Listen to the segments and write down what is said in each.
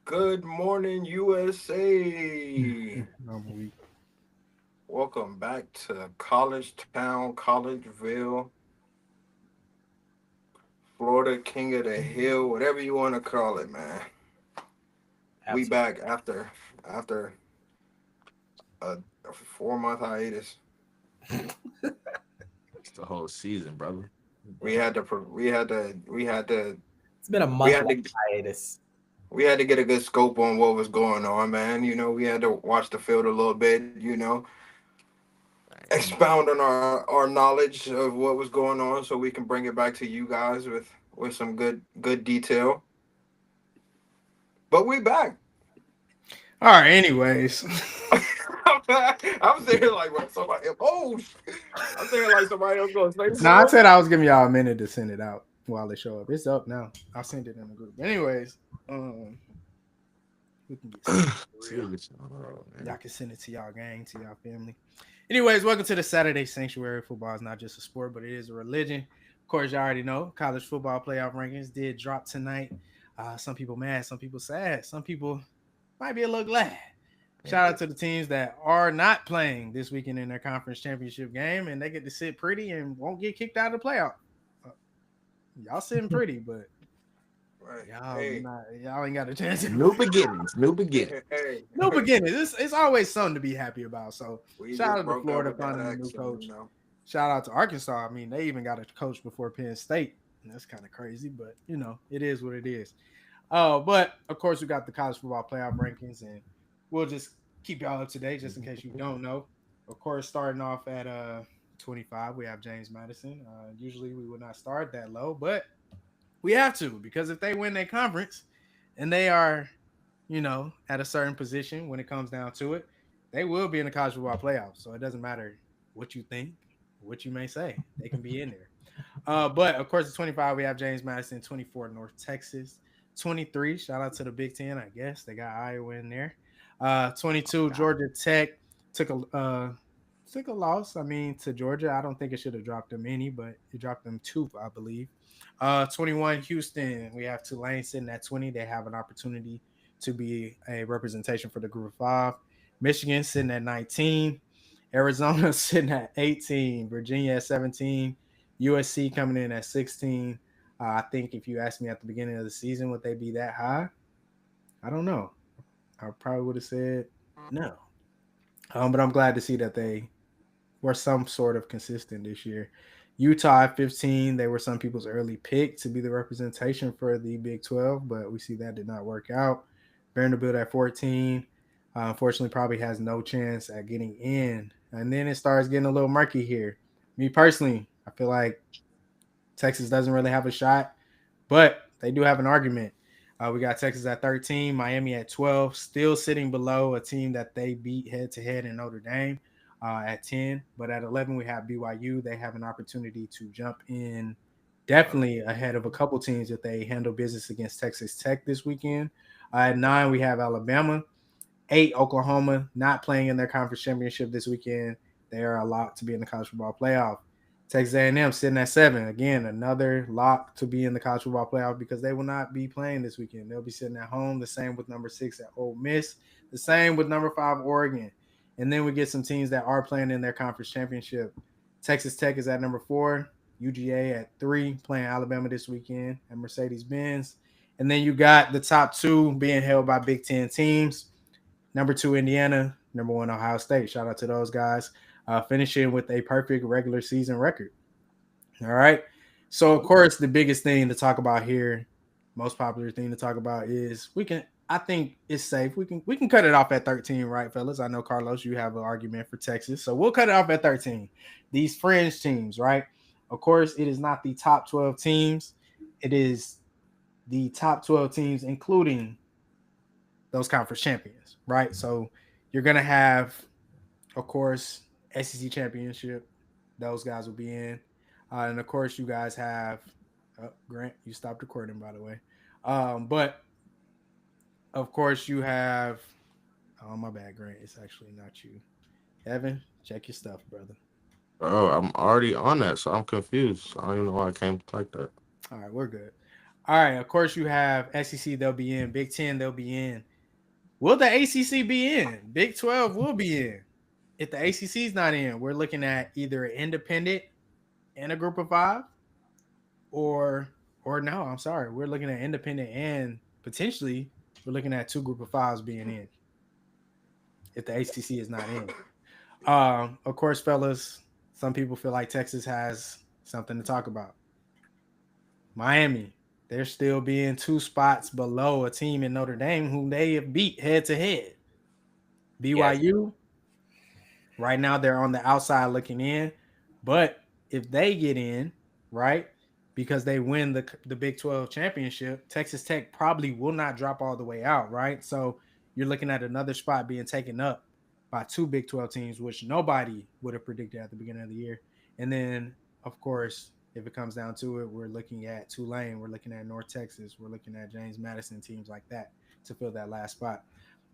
Good morning, USA. I'm weak. Welcome back to College Town, Collegeville, Florida, King of the Hill, whatever you want to call it, man. We Absolutely. back after a 4 month hiatus. It's the whole season, brother. We had to pro- It's been a we month had long to hiatus. we had to get a good scope on what was going on, man. We had to watch the field a little bit. Expound on our knowledge of what was going on, so we can bring it back to you guys with some good detail. But we back. All right. Anyways, I'm saying like what somebody. Oh, I'm saying like somebody else gonna say no, I something. said I was giving y'all a minute to send it out while they show up. It's up now. I'll send it in the group. Anyways, we can get started for See real. what oh, Y'all man. can send it to y'all gang, to y'all family. Anyways, welcome to the Saturday Sanctuary. Football is not just a sport, but it is a religion. Of course, you already know college football playoff rankings did drop tonight. Some people mad, some people sad, some people might be a little glad. Shout out to the teams that are not playing this weekend in their conference championship game, and they get to sit pretty and won't get kicked out of the playoff. Uh, y'all sitting pretty, but Right. y'all not. Y'all ain't got a chance. New beginnings. New beginnings. Hey. No beginnings. It's always something to be happy about. So We shout just out to broke up Florida with that finding a new accent, coach. Shout out to Arkansas. I mean, they even got a coach before Penn State. And that's kind of crazy, but it is what it is. But of course, we got the college football playoff rankings, and we'll just keep y'all up to date just in case you don't know. Of course, starting off at 25, we have James Madison. Usually we would not start that low, but we have to because if they win their conference and they are, at a certain position when it comes down to it, they will be in the college football playoffs. So it doesn't matter what you think, what you may say, they can be in there. But of course, at 25, we have James Madison, 24, North Texas, 23. Shout out to the Big Ten, I guess. They got Iowa in there. 22, God. Georgia Tech took a loss. I mean, to Georgia. I don't think it should have dropped them any, but it dropped them two, I believe. 21, Houston. We have Tulane sitting at 20. They have an opportunity to be a representation for the group of five. Michigan sitting at 19. Arizona sitting at 18. Virginia at 17. USC coming in at 16. I think if you asked me at the beginning of the season, would they be that high? I don't know. I probably would have said no. But I'm glad to see that they were some sort of consistent this year. Utah at 15, they were some people's early pick to be the representation for the Big 12, but we see that did not work out. Vanderbilt at 14, unfortunately, probably has no chance at getting in. And then it starts getting a little murky here. Me personally, I feel like Texas doesn't really have a shot, but they do have an argument. We got Texas at 13, Miami at 12, still sitting below a team that they beat head to head in Notre Dame at 10. But at 11, we have BYU. They have an opportunity to jump in definitely ahead of a couple teams if they handle business against Texas Tech this weekend. At 9, we have Alabama. 8, Oklahoma, not playing in their conference championship this weekend. They are a lock to be in the college football playoff. Texas A&M sitting at 7. Again, another lock to be in the college football playoff because they will not be playing this weekend. They'll be sitting at home. The same with number 6 at Ole Miss. The same with number 5 Oregon. And then we get some teams that are playing in their conference championship. Texas Tech is at number 4. UGA at 3, playing Alabama this weekend at Mercedes-Benz. And then you got the top 2 being held by Big Ten teams. Number 2, Indiana. Number 1, Ohio State. Shout out to those guys. Finishing with a perfect regular season record. All right. So, of course, the biggest thing to talk about here, most popular thing to talk about is I think it's safe. We can cut it off at 13, right, fellas? I know, Carlos, you have an argument for Texas. So we'll cut it off at 13. These fringe teams, right? Of course, it is not the top 12 teams. It is the top 12 teams, including those conference champions, right? So you're gonna have, of course, SEC championship. Those guys will be in, and of course, you guys have Grant. You stopped recording, by the way. But of course, you have. Oh my bad, Grant. It's actually not you, Evan. Check your stuff, brother. Oh, I'm already on that, so I'm confused. I don't even know why I came like that. All right, we're good. All right. Of course, you have SEC. They'll be in. Big Ten. They'll be in. Will the ACC be in? Big 12 will be in. If the ACC is not in, we're looking at either an independent and a group of five, or no, I'm sorry, we're looking at independent and potentially we're looking at two group of fives being in if the ACC is not in. Of course, fellas, some people feel like Texas has something to talk about. Miami, they're still being two spots below a team in Notre Dame whom they have beat head to head. Yes. BYU, right now they're on the outside looking in, but if they get in, right, because they win the Big 12 championship, Texas Tech probably will not drop all the way out, right? So you're looking at another spot being taken up by two Big 12 teams, which nobody would have predicted at the beginning of the year. And then, of course, if it comes down to it, we're looking at Tulane, we're looking at North Texas, we're looking at James Madison, teams like that to fill that last spot.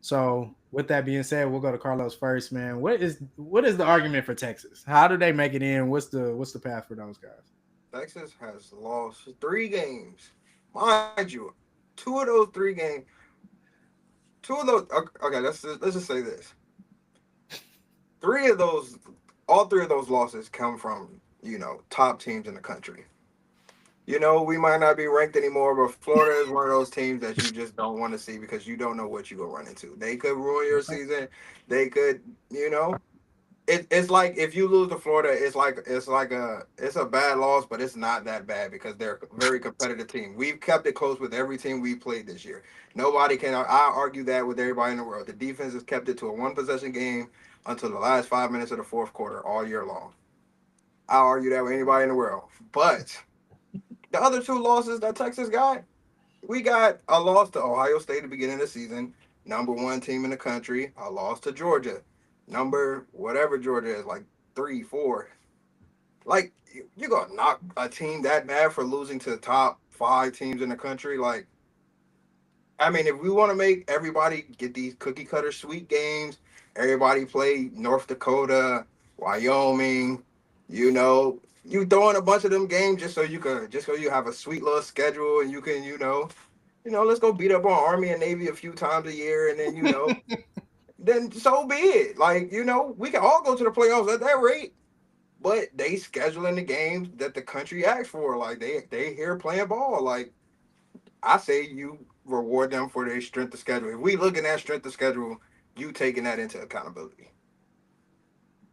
So with that being said, we'll go to Carlos first, man. What is the argument for Texas? How do they make it in? What's the path for those guys? Texas has lost 3 games, mind you. 2 of those 3 games, two of those. Okay, let's just say this: 3 of those, all 3 of those losses come from top teams in the country. We might not be ranked anymore, but Florida is one of those teams that you just don't want to see because you don't know what you're gonna run into. They could ruin your Okay. season. They could, it's like if you lose to Florida, it's a bad loss, but it's not that bad because they're a very competitive team. We've kept it close with every team we played this year. Nobody can. I argue that with everybody in the world. The defense has kept it to a one possession game until the last 5 minutes of the fourth quarter all year long. I argue that with anybody in the world. But the other 2 losses that Texas got, we got a loss to Ohio State at the beginning of the season, number 1 team in the country. A loss to Georgia, number whatever Georgia is, like 3, 4. Like you gonna knock a team that bad for losing to the top 5 teams in the country? Like, I mean, if we want to make everybody get these cookie cutter sweet games, everybody play North Dakota, Wyoming, you throwing a bunch of them games just so you have a sweet little schedule and you can let's go beat up on Army and Navy a few times a year, and then then so be it. Like we can all go to the playoffs at that rate, but they scheduling the games that the country acts for. Like they here playing ball. Like I say, you reward them for their strength of schedule. If we looking at strength of schedule, you taking that into accountability.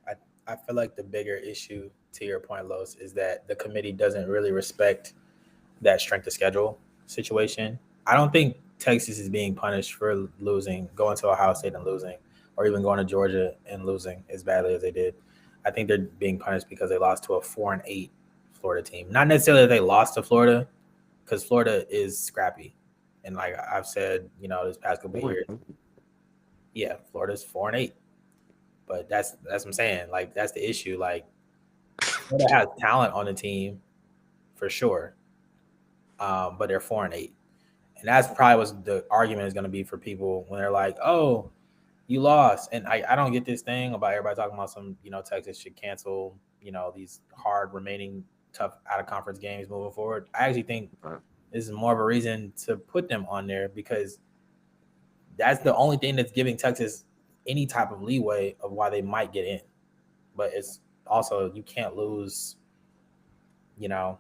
I, I feel like the bigger issue to your point, Los, is that the committee doesn't really respect that strength of schedule situation. I don't think Texas is being punished for losing, going to Ohio State and losing, or even going to Georgia and losing as badly as they did. I think they're being punished because they lost to a 4-8 Florida team. Not necessarily that they lost to Florida, because Florida is scrappy, and like I've said, this past couple of years, yeah, Florida's 4-8. But that's what I'm saying. Like that's the issue. Like Florida has talent on the team for sure, but they're 4-8. And that's probably what the argument is going to be for people when they're like, "Oh, you lost." And I don't get this thing about everybody talking about Texas should cancel these hard remaining tough out of conference games moving forward. I actually think this is more of a reason to put them on there because that's the only thing that's giving Texas any type of leeway of why they might get in. But it's also you can't lose, to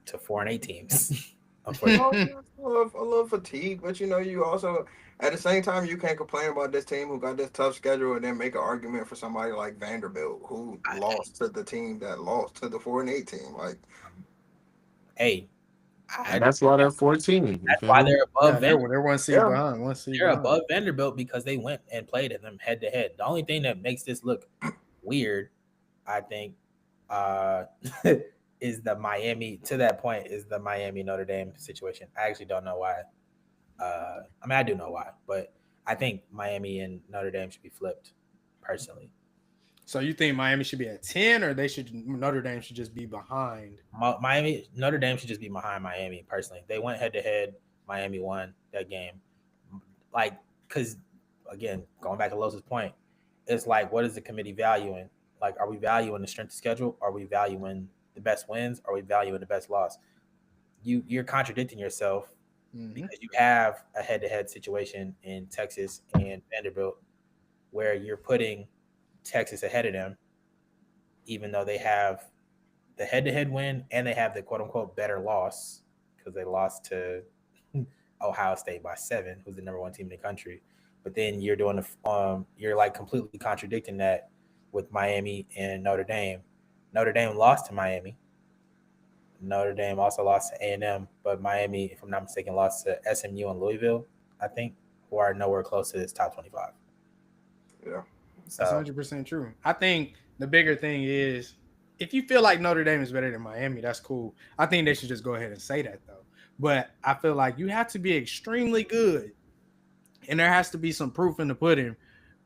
4-8 teams. Unfortunately. Well, a little fatigue, but you also at the same time you can't complain about this team who got this tough schedule and then make an argument for somebody like Vanderbilt who I, lost to the team that lost to the 4-8 team. Like, hey, And I, that's why they're 14. You that's feel why me? they're Yeah, above Vanderbilt. they're one seed yeah, behind. One seed They're behind. above Vanderbilt because they went and played at them head to head. The only thing that makes this look weird, I think, uh, is the Miami. To that point, is the Miami Notre Dame situation. I actually don't know why. I mean, I do know why, but I think Miami and Notre Dame should be flipped. Personally, So you think Miami should be at 10, or Notre Dame should just be behind? Miami Notre Dame should just be behind Miami. Personally, they went head to head. Miami won that game. Like, because again, going back to Los's point, it's like, what is the committee valuing? Like, are we valuing the strength of schedule? Are we valuing the best wins? Are we valuing the best loss? you're contradicting yourself Mhm. because you have a head-to-head situation in Texas and Vanderbilt where you're putting Texas ahead of them, even though they have the head-to-head win and they have the quote-unquote better loss because they lost to Ohio State by 7, who's the number one team in the country. But then you're doing you're like completely contradicting that with Miami and Notre Dame. Notre Dame lost to Miami. Notre Dame also lost to A&M, but Miami, if I'm not mistaken, lost to SMU and Louisville, I think, who are nowhere close to this top 25. Yeah. That's So 100% true. I think the bigger thing is if you feel like Notre Dame is better than Miami, that's cool. I think they should just go ahead and say that though. But I feel like you have to be extremely good, and there has to be some proof in the pudding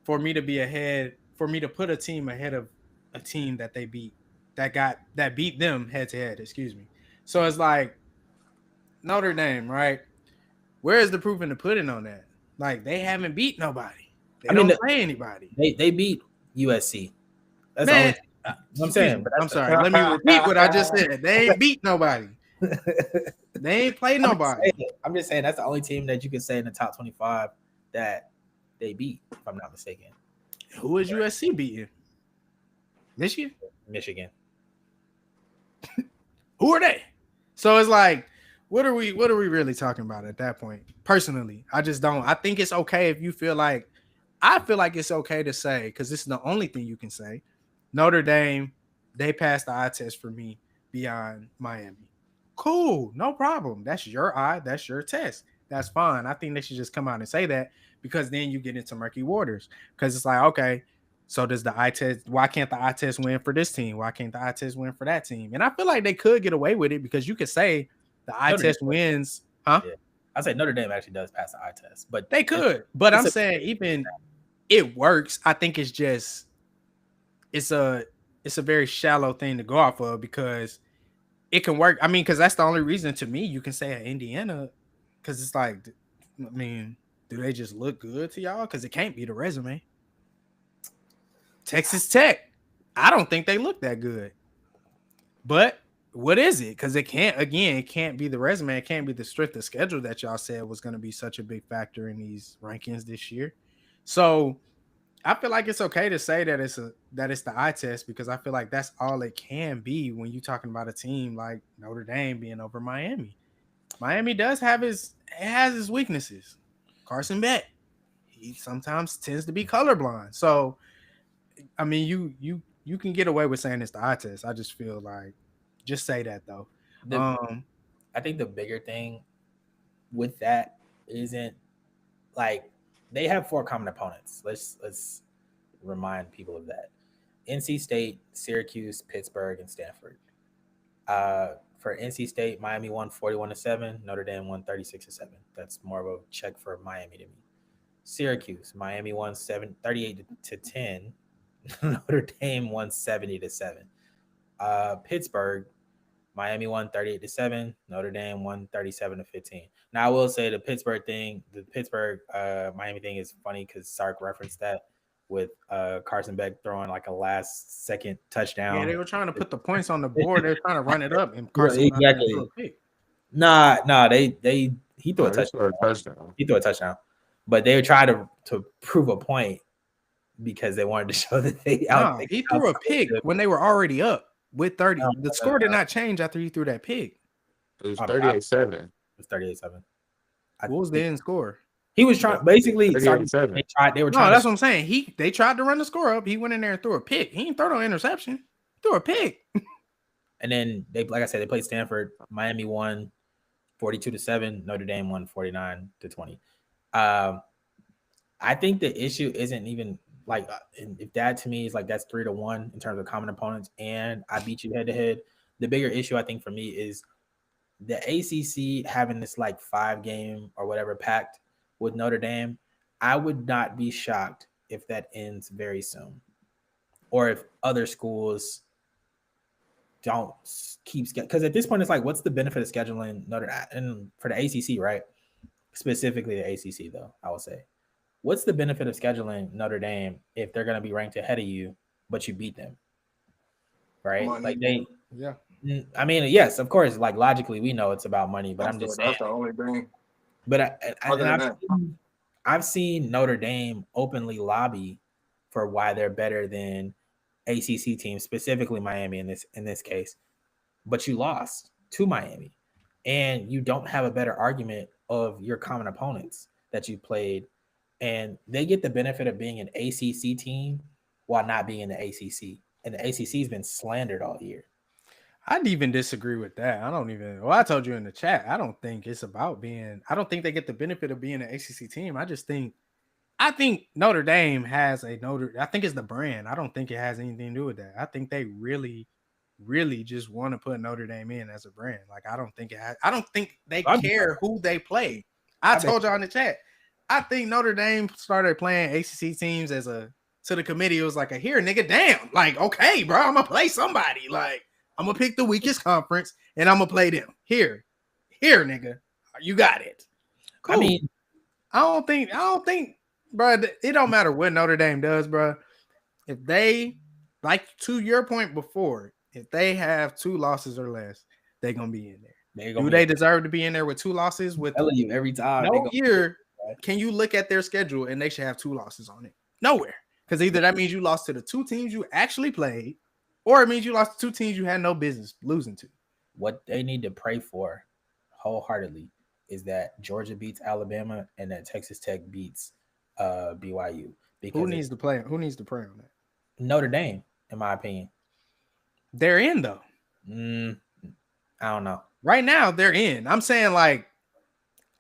for me to be ahead, for me to put a team ahead of a team that they beat, that beat them head to head. Excuse me. So it's like Notre Dame, right? Where is the proof in the pudding on that? Like they haven't beat nobody. They I mean, don't play anybody. they beat USC. That's the only. Man, You know what I'm excuse saying, me. but I'm sorry. Let me repeat what I just said. They ain't beat nobody. They ain't played nobody. I'm just saying that's the only team that you can say in the top 25 that they beat, if I'm not mistaken. Who is USC beating? Michigan? Michigan. Who are they? So it's like, what are we really talking about at that point? Personally, I just don't. I think it's okay if you feel like I feel like it's okay to say, because this is the only thing you can say. Notre Dame, they passed the eye test for me beyond Miami. Cool, no problem. That's your eye, that's your test. That's fine. I think they should just come out and say that, because then you get into murky waters. Because it's like, okay, so does the eye test? Why can't the eye test win for this team? Why can't the eye test win for that team? And I feel like they could get away with it, because you could say the eye Notre test Dame, wins, huh? yeah. I say Notre Dame actually does pass the eye test, but They could, but it's I'm a saying even it works. I think it's just it's a it's a very shallow thing to go off of, because it can work. I mean, because that's the only reason to me you can say at Indiana, because it's like, I mean, do they just look good to y'all? Because it can't be the resume. Texas Tech, I don't think they look that good. But what is it? Because it can't be the resume. It can't be the strength of schedule that y'all said was going to be such a big factor in these rankings this year. So I feel like it's okay to say that it's the eye test, because I feel like that's all it can be when you're talking about a team like Notre Dame being over Miami. Miami has its weaknesses. Carson Beck, he sometimes tends to be colorblind. So I mean, you can get away with saying it's the eye test. I just feel like just say that though. the I think the bigger thing with that isn't like they have 4 common opponents. Let's remind people of that. NC State, Syracuse, Pittsburgh, and Stanford. For NC State, Miami won 41-7. Notre Dame won 36-7. That's more of a check for Miami to me. Syracuse, Miami won 38-10. Notre Dame won 70-7. Pittsburgh, Miami won 38-7. Notre Dame won 37-15. Now I will say the Pittsburgh Miami thing is funny because Sark referenced that with Carson Beck throwing like a last second Yeah, touchdown. they were trying to put the points on the board. They're trying to run it up, and Right, Carson went out there and threw a exactly. pick. Nah, he threw a They touchdown. scored a touchdown. He threw a touchdown, but they were trying to prove a point because they wanted to show that No, he threw a pick outscored when they were already up with 30. them. The score did not change after he threw that pick. It was I 38-7. It was 38-7. What was the end score? He was trying basically. Sorry, 38-7. they were No, trying that's to. what I'm saying. They tried to run the score up. He went in there and threw a pick. He didn't throw no interception. He threw a pick. And then like I said, they played Stanford. Miami won 42-7. Notre Dame won 49-20. I think the issue isn't even like if that to me is like that's 3-1 in terms of common opponents, and I beat you head to head. The bigger issue I think for me is the ACC having this like 5-game or whatever pact with Notre Dame. I would not be shocked if that ends very soon, or if other schools don't keep because at this point it's like, what's the benefit of scheduling Notre Dame and for the ACC, right? Specifically the ACC, though, I would say, what's the benefit of scheduling Notre Dame if they're going to be ranked ahead of you, but you beat them, right? Money. Like they, Yeah. I mean, yes, of course. Like logically, we know it's about money, but I'm just saying. That's the only thing. But Other and than that, I've seen Notre Dame openly lobby for why they're better than ACC teams, specifically Miami in this case. But you lost to Miami, and you don't have a better argument of your common opponents that you played, and they get the benefit of being an ACC team while not being in the ACC, and the ACC has been slandered all year. I'd even disagree with that. I don't even. Well, I told you in the chat. I don't think it's about being. I don't think they get the benefit of being an ACC team. I just think. I think Notre Dame has a Notre. I think it's the brand. I don't think it has anything to do with that. I think they really, really just want to put Notre Dame in as a brand. Like I don't think it has. I don't think they I bet. care who they play. I I bet. told y'all in the chat. I think Notre Dame started playing ACC teams as a to the committee. It was like a here, nigga, damn. Like okay, bro, I'm gonna play somebody. Like I'm gonna pick the weakest conference and I'm gonna play them. Here, nigga, you got it. Cool. I mean, I don't think, bro. It don't matter what Notre Dame does, bro. If they, like to your point before, if they have 2 losses or less, they're gonna be in there. Do they deserve to be in there with 2 losses? With telling you every time. no year, can you look at their schedule and they should have 2 losses on it? Nowhere, because either that means you lost to the 2 teams you actually played, or it means you lost to 2 teams you had no business losing to. What they need to pray for wholeheartedly is that Georgia beats Alabama and that Texas Tech beats BYU. Because Who needs to play? Who needs to pray on that? Notre Dame, in my opinion. They're in though. I don't know. Right now, they're in. I'm saying like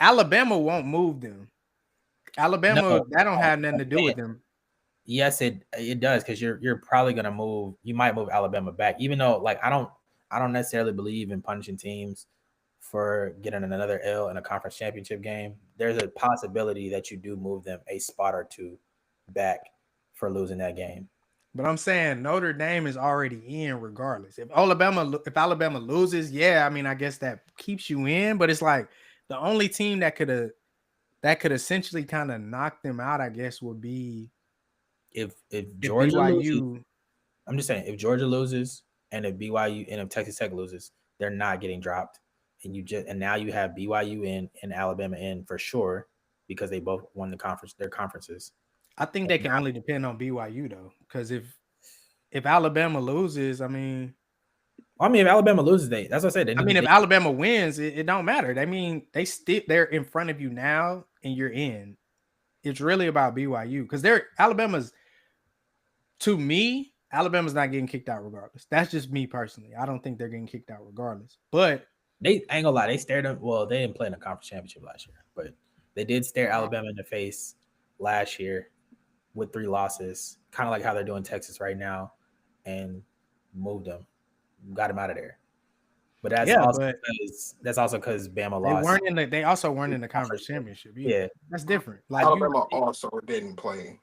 Alabama won't move them. Alabama, that don't have nothing to do with them. Yes, it does, because you're probably gonna move. You might move Alabama back, even though like I don't necessarily believe in punishing teams for getting another L in a conference championship game. There's a possibility that you do move them a spot or 2 back for losing that game. But I'm saying Notre Dame is already in regardless. If Alabama loses, yeah, I mean, I guess that keeps you in. But it's like the only team that could essentially kind of knock them out, I guess, would be if Georgia BYU. Loses, I'm just saying, if Georgia loses and if BYU and if Texas Tech loses, they're not getting dropped. And now you have BYU and Alabama in for sure, because they both won their conferences. I think they can only depend on BYU though, because if Alabama loses, I mean, if Alabama loses, that's what I said. If Alabama wins, it don't matter. I mean, they're in front of you now, and you're in. It's really about BYU because Alabama's. To me, Alabama's not getting kicked out regardless. That's just me personally. I don't think they're getting kicked out regardless. But they ain't gonna lie, they stared them. Well, they didn't play in the conference championship last year, but they did stare Alabama in the face last year with 3 losses, kind of like how they're doing Texas right now, and moved them, got them out of there. But that's also because Bama lost. They also weren't in the conference championship. Yeah, that's different. Like Alabama also didn't play.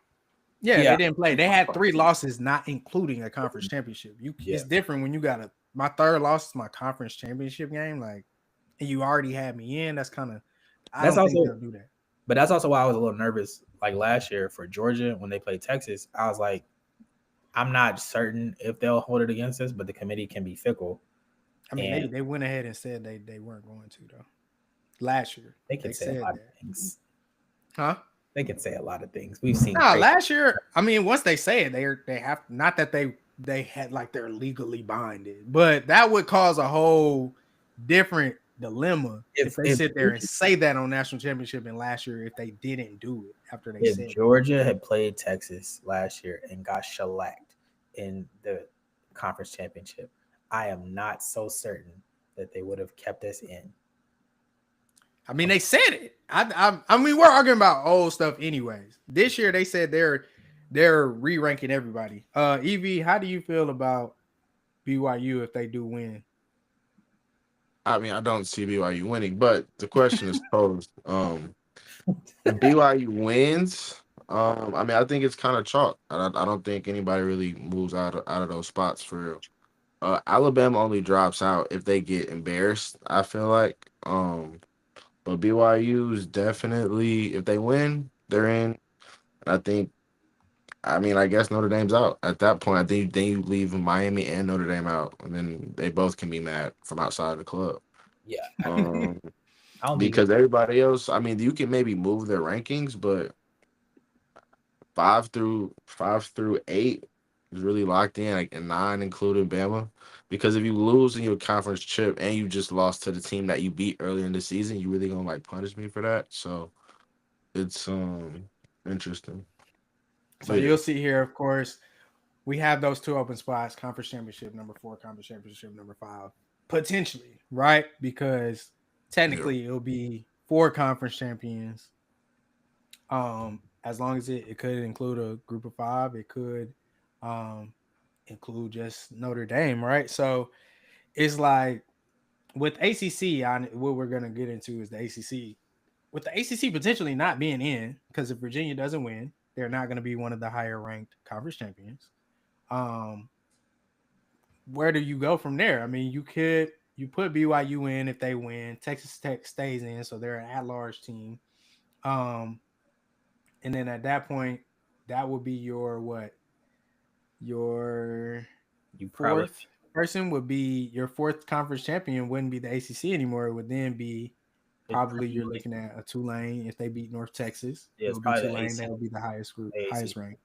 Yeah, they didn't play. They had 3 losses, not including a conference championship. It's different when you got my 3rd loss is my conference championship game, like, and you already had me in. That's kind of. I don't think they'll do that. But that's also why I was a little nervous. Like last year for Georgia when they played Texas, I was like, I'm not certain if they'll hold it against us, but the committee can be fickle. I mean, they went ahead and said they weren't going to though. Last year, they can say a lot of things, huh? They can say a lot of things. We've seen. Last year, I mean, once they say it, they have not that they had like they're legally binded, but that would cause a whole different dilemma if they sit there and say that on national championship and last year if they didn't do it after they said. If Georgia had played Texas last year and got shellacked in the conference championship, I am not so certain that they would have kept us in. I mean, they said it. I mean, we're arguing about old stuff anyways. This year, they said they're re-ranking everybody. EV, how do you feel about BYU if they do win? I mean, I don't see BYU winning, but the question is posed. If BYU wins, I mean, I think it's kind of chalk. I don't think anybody really moves out of those spots for real. Alabama only drops out if they get embarrassed, I feel like. But BYU's definitely, if they win, they're in. I think I mean, I guess Notre Dame's out at that point. I think then you leave Miami and Notre Dame out, and then they both can be mad from outside the club. Yeah, Um, I don't think because everybody else, I mean, you can maybe move their rankings, but five through eight is really locked in, like and nine including Bama. Because if you lose in your conference chip and you just lost to the team that you beat earlier in the season, you really gonna like punish me for that. So it's interesting. So But yeah, you'll see here, of course, we have those two open spots: conference championship number 4, conference championship number 5, potentially, right? Because yeah. technically it'll be 4 conference champions. As long as it could include a group of 5, it could um include just Notre Dame, right? So it's like with ACC, what we're gonna get into is the ACC. With the ACC potentially not being in, because if Virginia doesn't win, they're not going to be one of the higher ranked conference champions. Um, where do you go from there? I mean, you put BYU in if they win. Texas Tech stays in, so they're an at-large team. Um, and then at that point, that would be your what? Your you probably fourth person would be your fourth conference champion. Wouldn't be the ACC anymore. It would then be it's probably you're probably looking at a Tulane if they beat North Texas. yeah, It it's would be probably the Tulane. AC That would be the highest group, AAC. highest rank.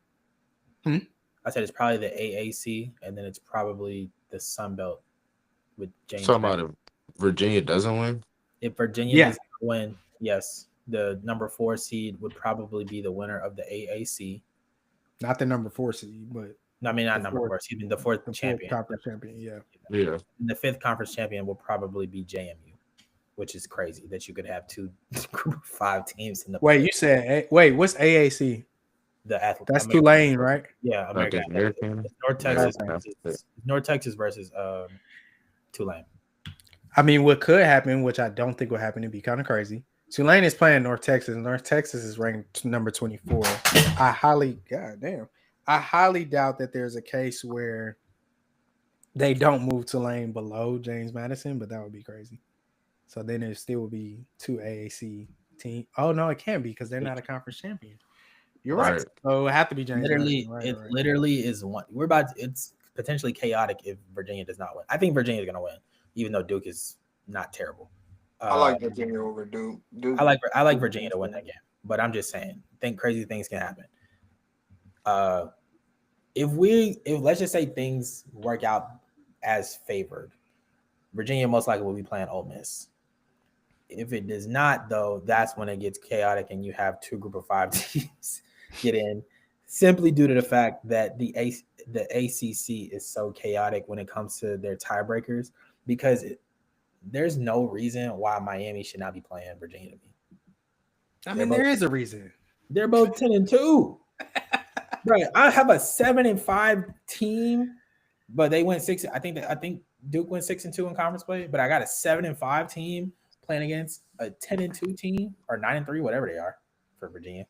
Hmm? I said it's probably the AAC, and then it's probably the Sun Belt with You're James talking Madison. about if Virginia doesn't win. If Virginia Yeah, does not win, yes, the number 4 seed would probably be the winner of the AAC. not the number 4 seed, but No, I mean the not number fourth, 4. Excuse me, the fourth the fourth champion. conference champion. Yeah. Yeah, And the 5th conference champion will probably be JMU, which is crazy that you could have 2 group of 5 teams in the Wait, play. you said wait? What's AAC? The That's American, Tulane, right? yeah, I American think Athletic. American. It's North Texas Okay. versus North Texas versus Tulane. I mean, what could happen, which I don't think will happen, it'd be kind of crazy. Tulane is playing North Texas. North Texas is ranked number 24. I highly doubt that there's a case where they don't move Tulane below James Madison, but that would be crazy. So then it still would be 2 AAC team. Oh no, it can't be because they're not a conference champion. You're right. Right. So it have to be James Madison. Literally, Right, it right. literally is one. It's potentially chaotic if Virginia does not win. I think Virginia is going to win, even though Duke is not terrible. I Uh, like Virginia over Duke. Duke. I like Virginia to win that game, but I'm just saying, think crazy things can happen. Uh, if let's just say things work out as favored, Virginia most likely will be playing Ole Miss. If it does not, though, that's when it gets chaotic and you have 2 group of 5 teams get in, simply due to the fact that the ACC is so chaotic when it comes to their tiebreakers because there's no reason why Miami should not be playing Virginia to me. I They're mean, both there is a reason. they're both 10-2. Right. I have a 7-5 team, but they went 6. I think Duke went 6-2 in conference play, but I got a 7-5 team playing against a 10-2 team or 9-3, whatever they are for Virginia.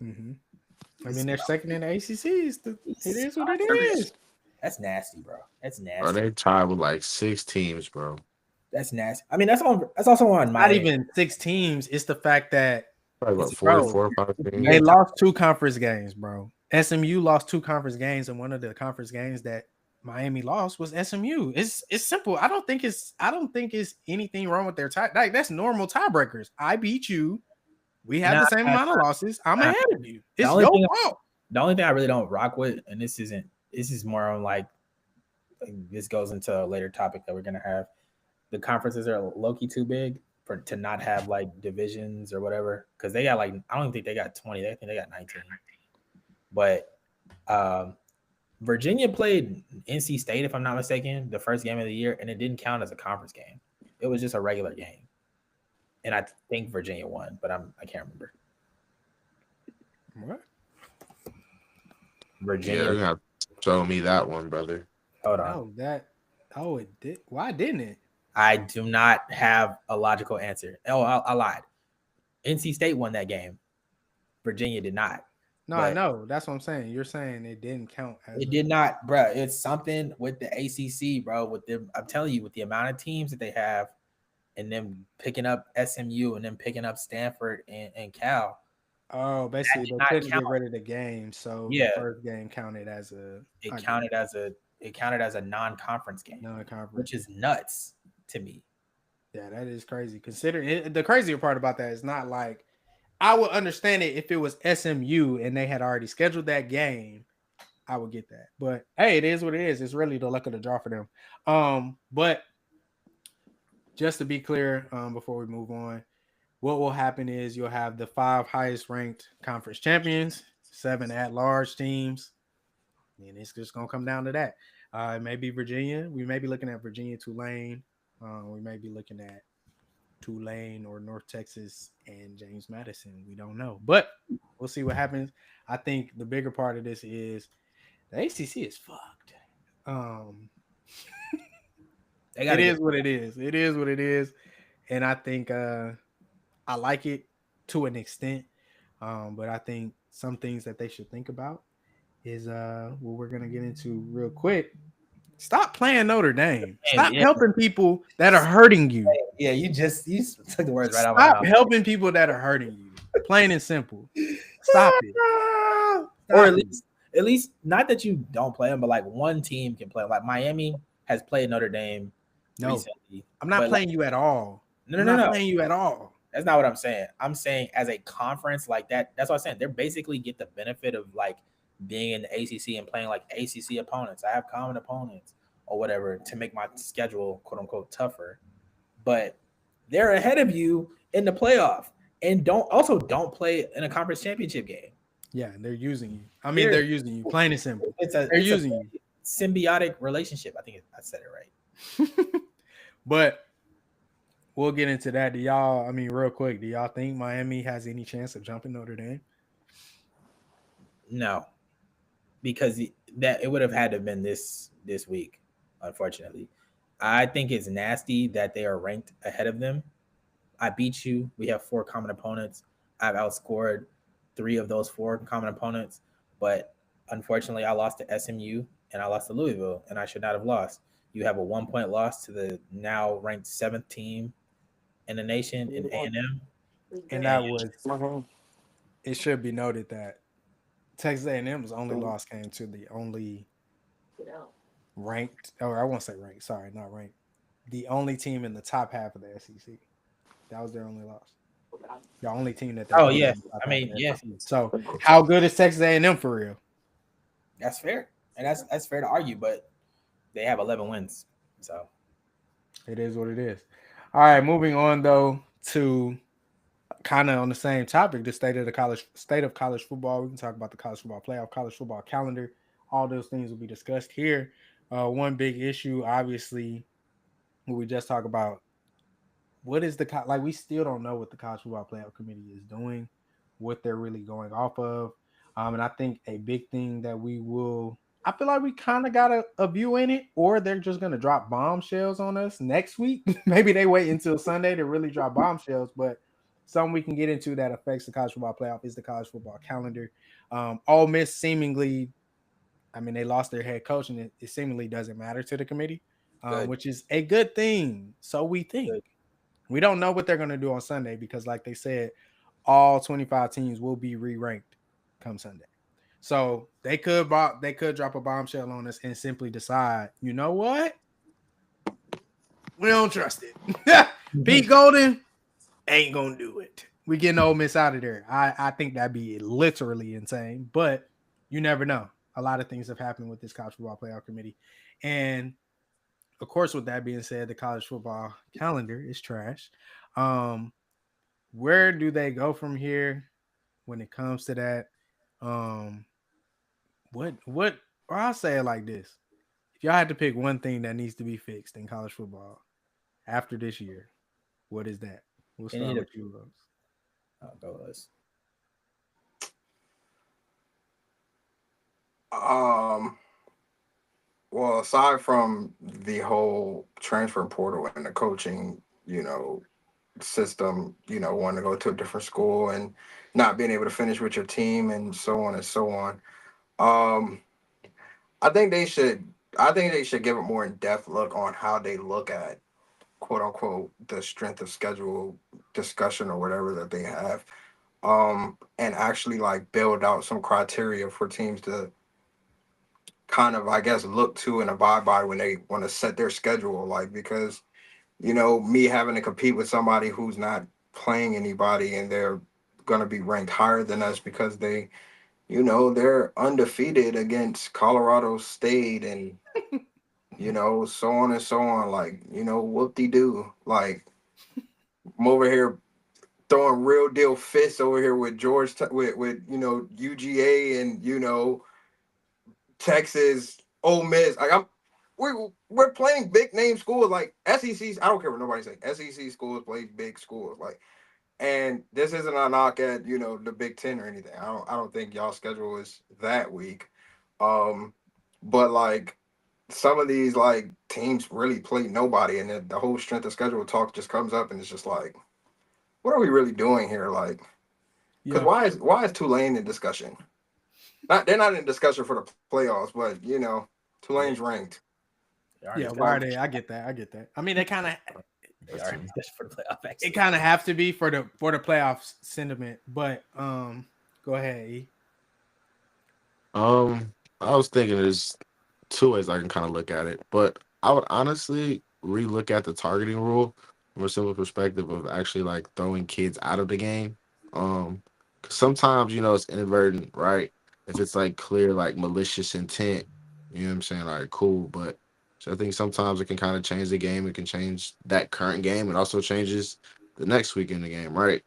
Mm-hmm. I mean, they're second in the ACC. It is what it is. That's nasty, bro. That's Bro, nasty. they tied with like 6 teams, bro. That's nasty. I mean, that's also on Not Miami. even 6 teams. It's the fact that Probably It's about bro, 44 or 5 teams. they lost 2 conference games, bro. SMU lost 2 conference games, and one of the conference games that Miami lost was SMU. It's simple. I don't think it's anything wrong with their tie. Like that's normal tiebreakers. I beat you. We have Nah, the same amount of losses. I'm nah. ahead of you. The It's only your thing fault. the only thing I really don't rock with, and this is more on like this goes into a later topic that we're gonna have. The conferences are low key too big to not have like divisions or whatever because they got like I don't even think they got 20. I think they got 19. But um, Virginia played NC State, if I'm not mistaken, the first game of the year, and it didn't count as a conference game. It was just a regular game, and I think Virginia won, but I can't remember. What? Yeah, Virginia. you're gonna have to show me that one, brother. Hold on. No, it did. Why didn't it? I do not have a logical answer. Oh, I lied. NC State won that game. Virginia did not. No, I know. That's what I'm saying. You're saying it didn't count as It did not, bro. It's something with the ACC, bro. With them, I'm telling you, with the amount of teams that they have, and them picking up SMU and then picking up Stanford and Cal, Oh, That basically did they not couldn't count. get rid of the game, so the Yeah, first game counted as a it I get counted as a it counted as a non-conference game, non-conference. which is nuts to me. Yeah, that is crazy. Considering the crazier part about that is not like I would understand it if it was SMU and they had already scheduled that game. I would get that, but hey, it is what it is. It's really the luck of the draw for them. But just to be clear, before we move on, what will happen is you'll have the five highest ranked conference champions, seven at large teams, and it's just gonna come down to that. It may be Virginia. We may be looking at Virginia, Tulane. We may be looking at Tulane or North Texas and James Madison. We don't know, but we'll see what happens. I think the bigger part of this is the ACC is fucked. Um, They got it to get is what it is. It is what it is, and I think I like it to an extent. But I think some things that they should think about is what we're gonna get into real quick. Stop playing Notre Dame. and Stop yeah, helping people that are hurting you. yeah. You took the words right out of my Stop mouth. helping people that are hurting you. Plain and simple. Stop it. Or Stop it. at least not that you don't play them, but like one team can play 'em. Like Miami has played Notre Dame No, recently, I'm not but like playing you at all. no, I'm no, no, not no. playing you at all. That's not what I'm saying. I'm saying as a conference like that. That's what I'm saying. They're basically get the benefit of like being in the ACC and playing like ACC opponents. I have common opponents or whatever to make my schedule quote unquote tougher. But they're ahead of you in the playoff, and don't play in a conference championship game. Yeah, they're using you. I mean, They're they're using you. Plain and simple. They're it's a using you. symbiotic relationship. I said it right. But we'll get into that. Do y'all? I mean, real quick, do y'all think Miami has any chance of jumping Notre Dame? No, because that it would have had to have been this week. Unfortunately, I think it's nasty that they are ranked ahead of them. I beat you. We have four common opponents. I've outscored three of those four common opponents, but unfortunately, I lost to SMU and I lost to Louisville, and I should not have lost. You have a 1 point loss to the now ranked seventh team in the nation in A&M, And and that was. It should be noted that Texas A&M's only loss came to the only ranked, or I won't say ranked. Sorry, not ranked. The only team in the top half of the SEC. That was their only loss. The only team that they oh beat yeah, in the top I half of mean the yeah, SEC. So, how good is Texas A&M for real? that's fair, and that's fair to argue, but they have 11 wins, so It is what it is. All right, moving on though to kind of on the same topic, the state of college football. We can talk about the college football playoff, college football calendar. All those things will be discussed here. One big issue, obviously, what we just talked about. What is like? We still don't know what the college football playoff committee is doing, what they're really going off of. And I think a big thing that we will. I feel like we kind of got a view in it, or they're just going to drop bombshells on us next week. Maybe they wait until Sunday to really drop bombshells, but something we can get into that affects the college football playoff is the college football calendar. Ole Miss seemingly, I mean, they lost their head coach, and it seemingly doesn't matter to the committee, good, which is a good thing. So we think. good. We don't know what they're going to do on Sunday because, like they said, all 25 teams will be re-ranked come Sunday. So they could drop a bombshell on us and simply decide, you know what? We don't trust it. Pete Golden ain't gonna do it. We getting Ole Miss out of there. I think that'd be literally insane, but you never know. A lot of things have happened with this college football playoff committee, and of course, with that being said, the college football calendar is trash. Um, where do they go from here when it comes to that? Um, what or I'll say it like this. If y'all had to pick one thing that needs to be fixed in college football after this year, what is that? We'll They start need to with you, Rose. go us. Um, well, aside from the whole transfer portal and the coaching, system, wanting to go to a different school and not being able to finish with your team and so on and so on. Um, I think they should. I think they should give a more in depth look on how they look at quote unquote the strength of schedule discussion or whatever that they have. and actually like build out some criteria for teams to kind of, I guess, look to and abide by when they want to set their schedule. Like, because, me having to compete with somebody who's not playing anybody and they're going to be ranked higher than us because they're undefeated against Colorado State and, so on and so on. Like, whoop de doo. Like, I'm over here throwing real deal fists over here with with UGA and Texas, Ole Miss. Like we're playing big name schools like SECs. I don't care what nobody say. SEC schools play big schools like, and this isn't a knock at the Big Ten or anything. I don't think y'all schedule is that weak, um, but like some of these like teams really play nobody, and the whole strength of schedule talk just comes up, and it's just like, what are we really doing here? Like, because Yeah, why is Tulane in discussion? Not they're not in discussion for the playoffs, but Tulane's They, ranked. they are in yeah. You Why know, are they? I get that. I get that. I mean, they kind of They are in discussion for the playoff it actually. kind of have to be for the playoff sentiment. But go ahead. E. Um, I was thinking there's two ways I can kind of look at it, but I would honestly relook at the targeting rule from a simple perspective of actually like throwing kids out of the game. 'Cause sometimes it's inadvertent, right? If it's like clear like malicious intent, you know what I'm saying? Like cool, but so I think sometimes it can kind of change the game. It can change that current game. It also changes the next week in the game, right?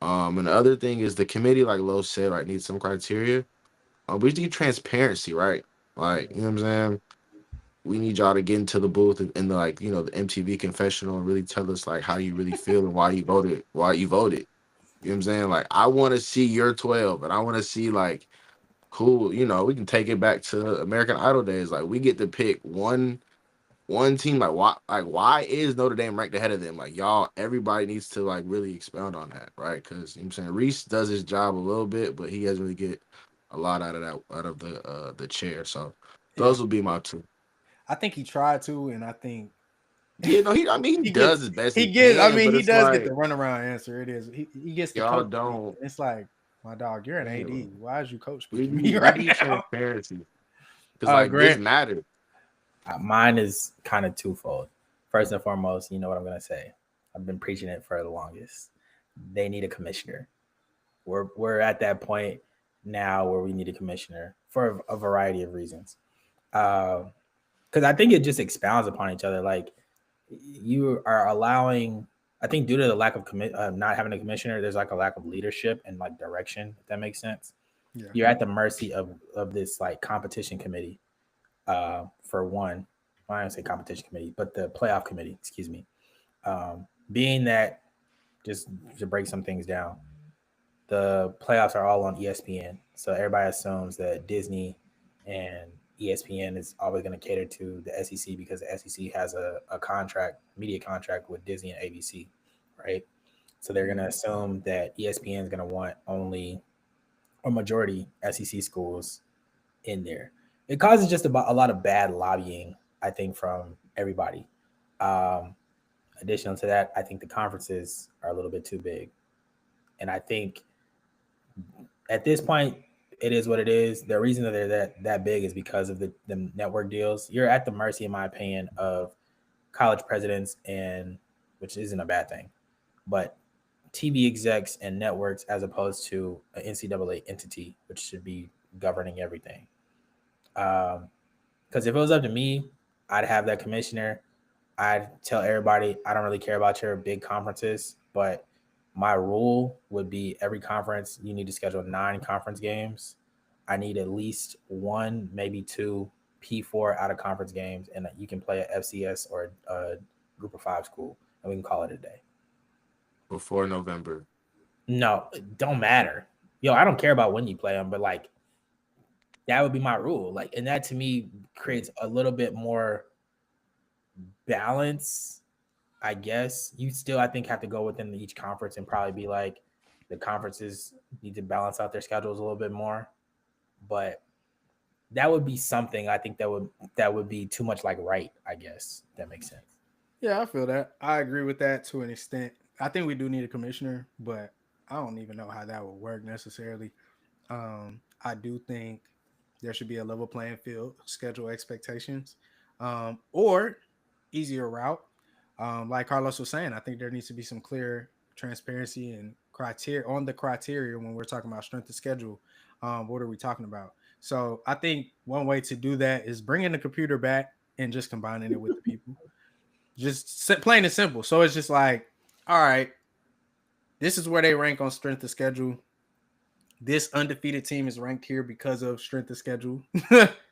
And the other thing is the committee, like Lo said, like needs some criteria. We need transparency, right? Like, you know what I'm saying? We need y'all to get into the booth and the like, the MTV confessional and really tell us like how you really feel and why you voted. You know what I'm saying? Like, I want to see your 12, and I want to see like, cool, we can take it back to American Idol days. Like, we get to pick one team. Like why is Notre Dame ranked ahead of them? Like, y'all, everybody needs to like really expound on that, right? Because I'm saying Reese does his job a little bit, but he doesn't really get a lot out of the chair. So Yeah, those would be my two. I think he tried to, and I think Yeah, no, he he does gets his best he he gets. I can, mean, but he it's does get like the runaround answer. It is he gets the y'all coach speak. don't. It's like, my dog, you're an Yeah, AD. Why is you coach we speaking to me need we right need now? transparency because like this Grant. matters. Mine is kind of twofold. First and foremost, you know what I'm gonna say. I've been preaching it for the longest. They need a commissioner. We're at that point now where we need a commissioner for a variety of reasons. Because I think it just expounds upon each other. Like you are allowing, I think due to the lack of not having a commissioner, there's like a lack of leadership and like direction. If that makes sense, Yeah, you're at the mercy of this like competition committee. For one, I don't say competition committee, but the playoff committee. Excuse me. Being that, just to break some things down, the playoffs are all on ESPN. So everybody assumes that Disney and ESPN is always going to cater to the SEC because the SEC has a contract, media contract with Disney and ABC, right? So they're going to assume that ESPN is going to want only a majority SEC schools in there. It causes just about a lot of bad lobbying, I think, from everybody. Um, Additional to that, I think the conferences are a little bit too big, and I think at this point, it is what it is. The reason that they're that big is because of the network deals. You're at the mercy, in my opinion, of college presidents, and which isn't a bad thing, but TV execs and networks as opposed to an NCAA entity, which should be governing everything. Because if it was up to me, I'd have that commissioner. I'd tell everybody I don't really care about your big conferences, but my rule would be every conference you need to schedule 9 conference games. I need at least one, maybe two P4 out of conference games, and you can play a FCS or a group of five school, and we can call it a day. Before November. No, it don't matter. Yo, I don't care about when you play them, but like that would be my rule. Like, and that to me creates a little bit more balance. I guess you still, I think, have to go within each conference and probably be like the conferences need to balance out their schedules a little bit more. But that would be something I think that would be too much like right. I guess that makes sense. yeah, I feel that. I agree with that to an extent. I think we do need a commissioner, but I don't even know how that would work necessarily. I do think there should be a level playing field, schedule expectations, or easier route. Like Carlos was saying, I think there needs to be some clear transparency and criteria on the criteria when we're talking about strength of schedule. What are we talking about? So I think one way to do that is bringing the computer back and just combining it with the people. Just plain and simple. So it's just like, all right, this is where they rank on strength of schedule. This undefeated team is ranked here because of strength of schedule.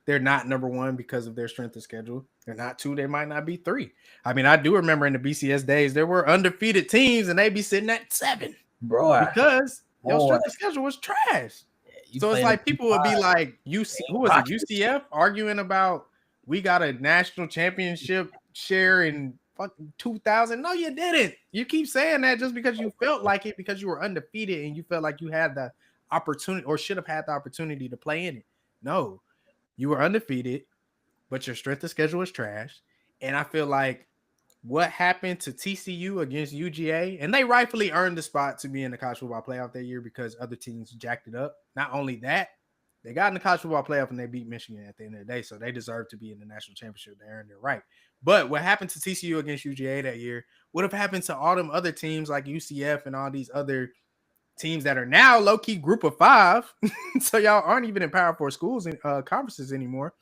They're not number one because of their strength of schedule. They're not two. They might not be three. I mean, I do remember in the BCS days, there were undefeated teams and they'd be sitting at 7 bro. because your Boy, strength of schedule was trash. you So it's playing a like people would be like, who was it? Rockets. UCF arguing about we got a national championship share in fucking 2000. No, you didn't. You keep saying that just because you felt like it because you were undefeated and you felt like you had the opportunity or should have had the opportunity to play in it. No, you were undefeated, but your strength of schedule is trash. And I feel like what happened to TCU against UGA, and they rightfully earned the spot to be in the college football playoff that year because other teams jacked it up. Not only that, they got in the college football playoff and they beat Michigan at the end of the day, so they deserve to be in the national championship. They earned it right. But what happened to TCU against UGA that year would have happened to all them other teams like UCF and all these other teams that are now low-key group of 5. So y'all aren't even in Power 4 schools and conferences anymore.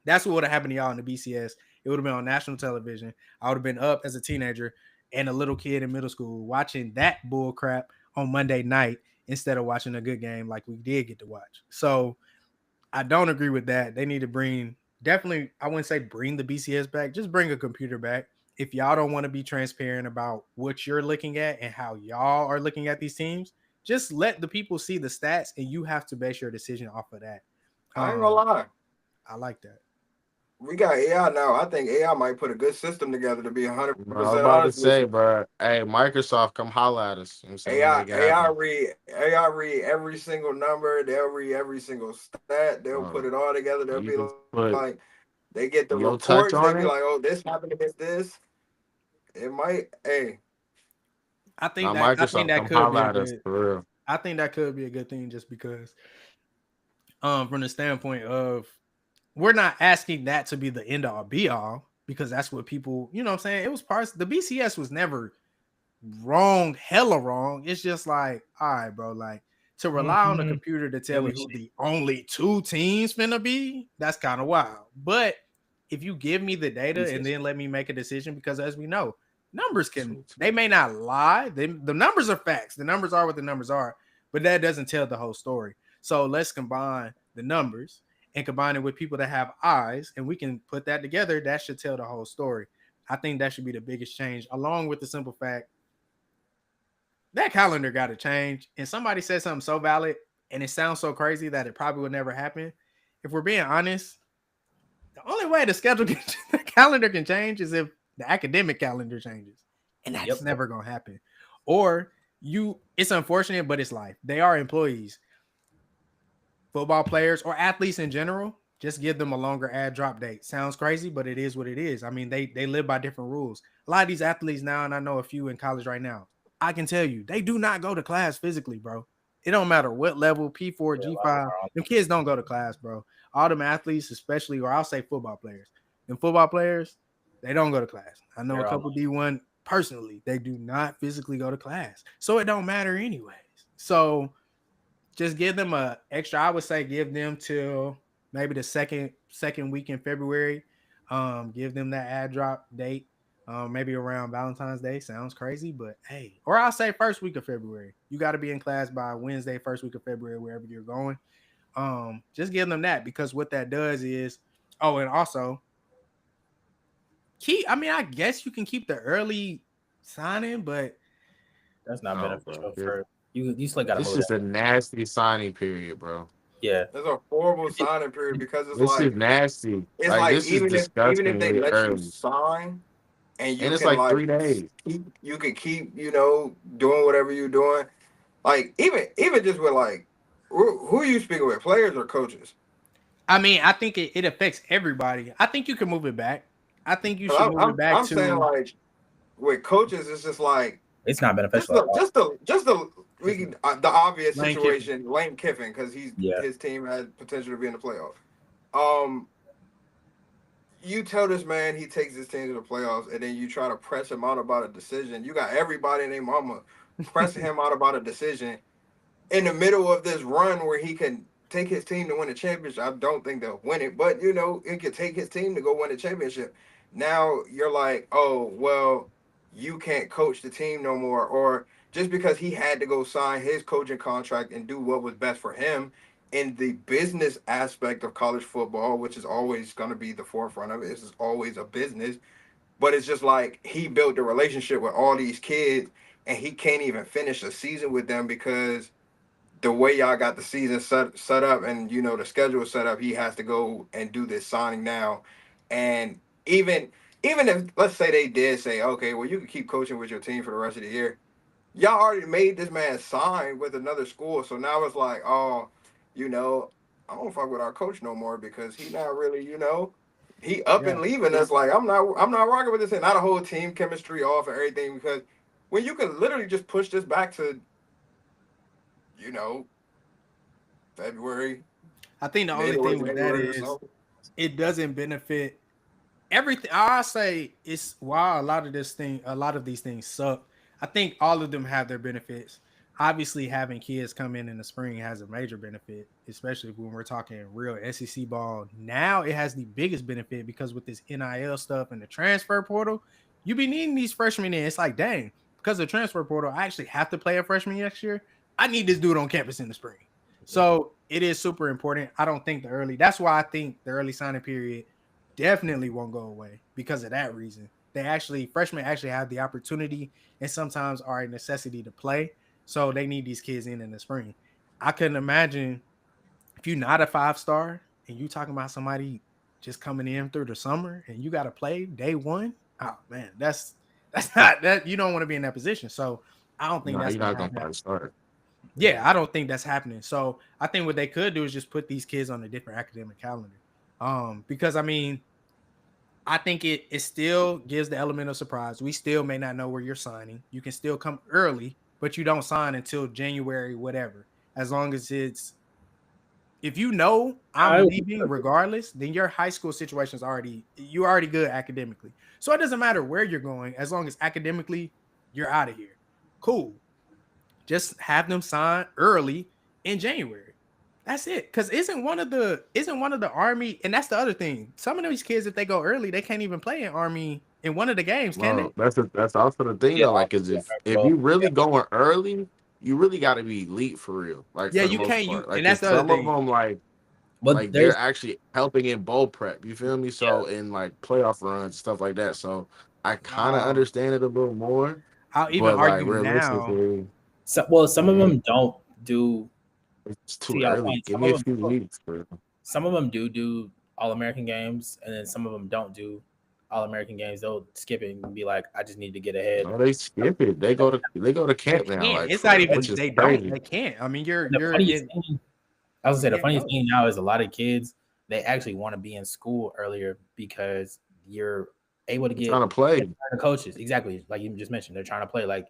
That's what would have happened to y'all in the BCS. It would have been on national television. I would have been up as a teenager and a little kid in middle school watching that bull crap on Monday night instead of watching a good game like we did get to watch. So I don't agree with that. They need to definitely, I wouldn't say bring the BCS back, just bring a computer back. If y'all don't want to be transparent about what you're looking at and how y'all are looking at these teams, just let the people see the stats and you have to base your decision off of that. I ain't gonna lie. I like that. We got AI now. I think AI might put a good system together to be Bro, I was 100% about to honest with say, you. bro, hey, Microsoft, come holla at us. You know what I'm saying? We AI make it happen. AI read every single number. They'll read every single stat. They'll put it Bro, all together. They'll you be can like, put they get the your reports. They touch be like, on oh, it. this happened against this. It might. Hey, Now, I think Microsoft, that come could be holla a at us good for real. I think that could be a good thing just because from the standpoint of we're not asking that to be the end all be all because that's what people, you know what I'm saying? It was parts the BCS was never wrong, hella wrong. It's just like, all right, bro, like to rely on the Mhm. computer to It tell me was who shit. the only 2 teams finna be, that's kind of wild. But if you give me the data and BCS. then let me make a decision, because as we know, numbers Two, they two. may not lie. The numbers are facts. The numbers are what the numbers are, but that doesn't tell the whole story. So let's combine the numbers and combine it with people that have eyes, and we can put that together. That should tell the whole story. I think that should be the biggest change, along with the simple fact that calendar got to change. And somebody said something so valid, and it sounds so crazy that it probably would never happen. If we're being honest, the only way the schedule the calendar can change is if the academic calendar changes, and that's Yep. never gonna happen. Or it's unfortunate, but it's life. They are employees, football players, or athletes in general. Just give them a longer ad drop date. Sounds crazy, but it is what it is. I mean, they live by different rules. A lot of these athletes now, and I know a few in college right now, I can tell you they do not go to class physically, bro. It don't matter what level, P4, Yeah, a lot of them G5, are on. them kids don't go to class, bro. All them athletes, especially, or I'll say football players. Them football players, they don't go to class. I know a They're all couple D1 personally, they do not physically go to class. So it don't matter anyways. So just give them a extra. I would say give them till maybe the second week in February. Give them that ad drop date. Maybe around Valentine's Day. Sounds crazy, but hey, or I'll say first week of February. You got to be in class by Wednesday, first week of February, wherever you're going. Just give them that because what that does is, oh, and also keep. I mean, I guess you can keep the early signing, but That's not No, bro. beneficial for you. You still got to This move is that. a nasty signing period, bro. Yeah. it's a horrible signing period because This is nasty. it's Like like this is even if they disgustingly let you early, sign and and you it's can like like 3 days. you can keep doing whatever you're doing. Like even just with like who are you speaking with, players or coaches? I mean, I think it affects everybody. I think you can move it back. I think you 'Cause should move it back I'm saying to like with coaches, it's just like It's not just beneficial at the all. just the just the we can the obvious Lane Kiffin. situation, Lane Kiffin, because Yeah. his team had potential to be in the playoffs. Um, you tell this man he takes his team to the playoffs, and then you try to press him out about a decision. You got everybody and their mama pressing him out about a decision in the middle of this run where he can take his team to win the championship. I don't think they'll win it, but he could take his team to go win the championship. Now you're like, oh well, you can't coach the team no more, or just because he had to go sign his coaching contract and do what was best for him in the business aspect of college football, which is always going to be the forefront of it. This is always a business, but it's just like he built a relationship with all these kids, and he can't even finish a season with them because the way y'all got the season set up and the schedule set up, he has to go and do this signing now. And even if let's say they did say, okay, well you can keep coaching with your team for the rest of the year, y'all already made this man sign with another school. So now it's like, oh, you know, I don't fuck with our coach no more because he not really, he up Yeah, and leaving us. Like I'm not rocking with this and not a whole team chemistry off and everything because when you can literally just push this back to, you know, February, I think the only middle of thing with that January or is so. it doesn't benefit everything. I say it's why a lot of these things suck. I think all of them have their benefits. Obviously, having kids come in the spring has a major benefit, especially when we're talking real SEC ball. Now it has the biggest benefit because with this NIL stuff and the transfer portal, you be needing these freshmen in. It's like, dang, because of the transfer portal, I actually have to play a freshman next year. I need this dude on campus in the spring. So it is super important. I don't think that's why I think the early signing period definitely won't go away because of that reason. Freshmen actually have the opportunity and sometimes are a necessity to play. So they need these kids in the spring. I couldn't imagine if you're not a 5-star and you talking about somebody just coming in through the summer and you got to play day one. Oh man, that's not that you don't want to be in that position. So I don't think Nah, that's you're gonna not gonna happen. probably start. Yeah, I don't think that's happening. So I think what they could do is just put these kids on a different academic calendar. Because I mean, I think it still gives the element of surprise. We still may not know where you're signing. You can still come early, but you don't sign until January, whatever. As long as it's if you know I'm I, leaving regardless, then your high school situation is you're already good academically. So it doesn't matter where you're going, as long as academically you're out of here. Cool. Just have them sign early in January. That's it. Because isn't one of the Army, and that's the other thing. Some of these kids, if they go early, they can't even play in Army in one of the games, can they? Well, that's also the thing yeah, though. Like, is yeah, if bro. you Yeah, really going early, you really got to be elite for real. Like Yeah, for the you most can't. part. And Like, that's cause the other some of thing. them but they're there's actually helping in bowl prep. You feel me? yeah. So in like playoff runs, stuff like that. So I kind of Um, understand it a little more, I'll even but like argue now. realistically, Some of man, them don't do it's to too y'all early. point. Give me a few weeks, bro. Some of them do All American games, and then some of them don't do All American games. They'll skip it and be like, I just need to get ahead. No, they skip it. They go to They camp now, can't. like It's for not real, even which is they don't. crazy. They can't. I mean, you're And the you're funniest in. thing, I was You gonna say, the can't funniest go. thing now is a lot of kids they actually want to be in school earlier because you're able to I'm trying get to play. the coaches exactly like you just mentioned. They're trying to play like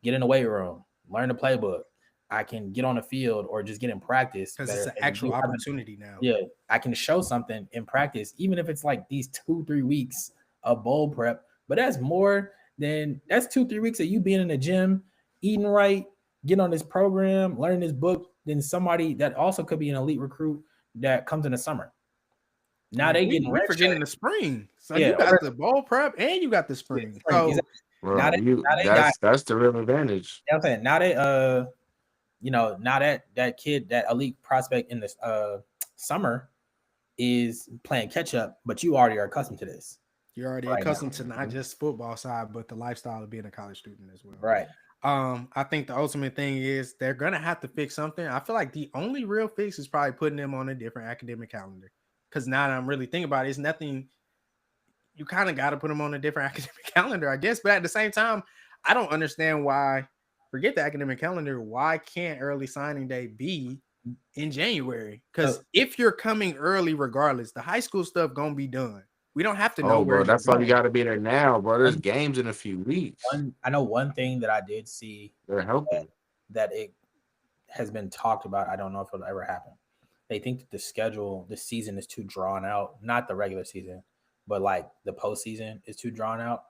get in the weight room, learn the playbook. I can get on the field or just get in practice Because it's better an and actual do have opportunity now. yeah, I can show something in practice, even if it's like these 2-3 weeks of bowl prep. But that's 2-3 weeks of you being in the gym, eating right, getting on this program, learning this book. Then somebody that also could be an elite recruit that comes in the summer. Now And they we getting we forgetting redshirted. the spring. So Yeah, you got the bowl prep and you got the yeah, spring. spring. So Exactly. Now Bro, they got that's the real advantage. you know what I'm saying now they now that kid, that elite prospect in this summer is playing catch up, but you already are accustomed to this you're already right now. accustomed to not just football side, but the lifestyle of being a college student as well. Right. I think the ultimate thing is they're gonna have to fix something. I feel like the only real fix is probably putting them on a different academic calendar. Because now that I'm really thinking about it, it's nothing. You kind of got to put them on a different academic calendar, I guess. But at the same time, I don't understand why. Forget the academic calendar. Why can't early signing day be in January? So Because if you're coming early, regardless, the high school stuff gonna be done. We don't have to know Oh, where bro, you're that's why you going. got to be there now, bro. There's one, games in a few weeks. I know one thing that I did see They're helping. that it has been talked about. I don't know if it'll ever happen. They think that the schedule, the season is too drawn out. Not the regular season, but like the postseason is too drawn out.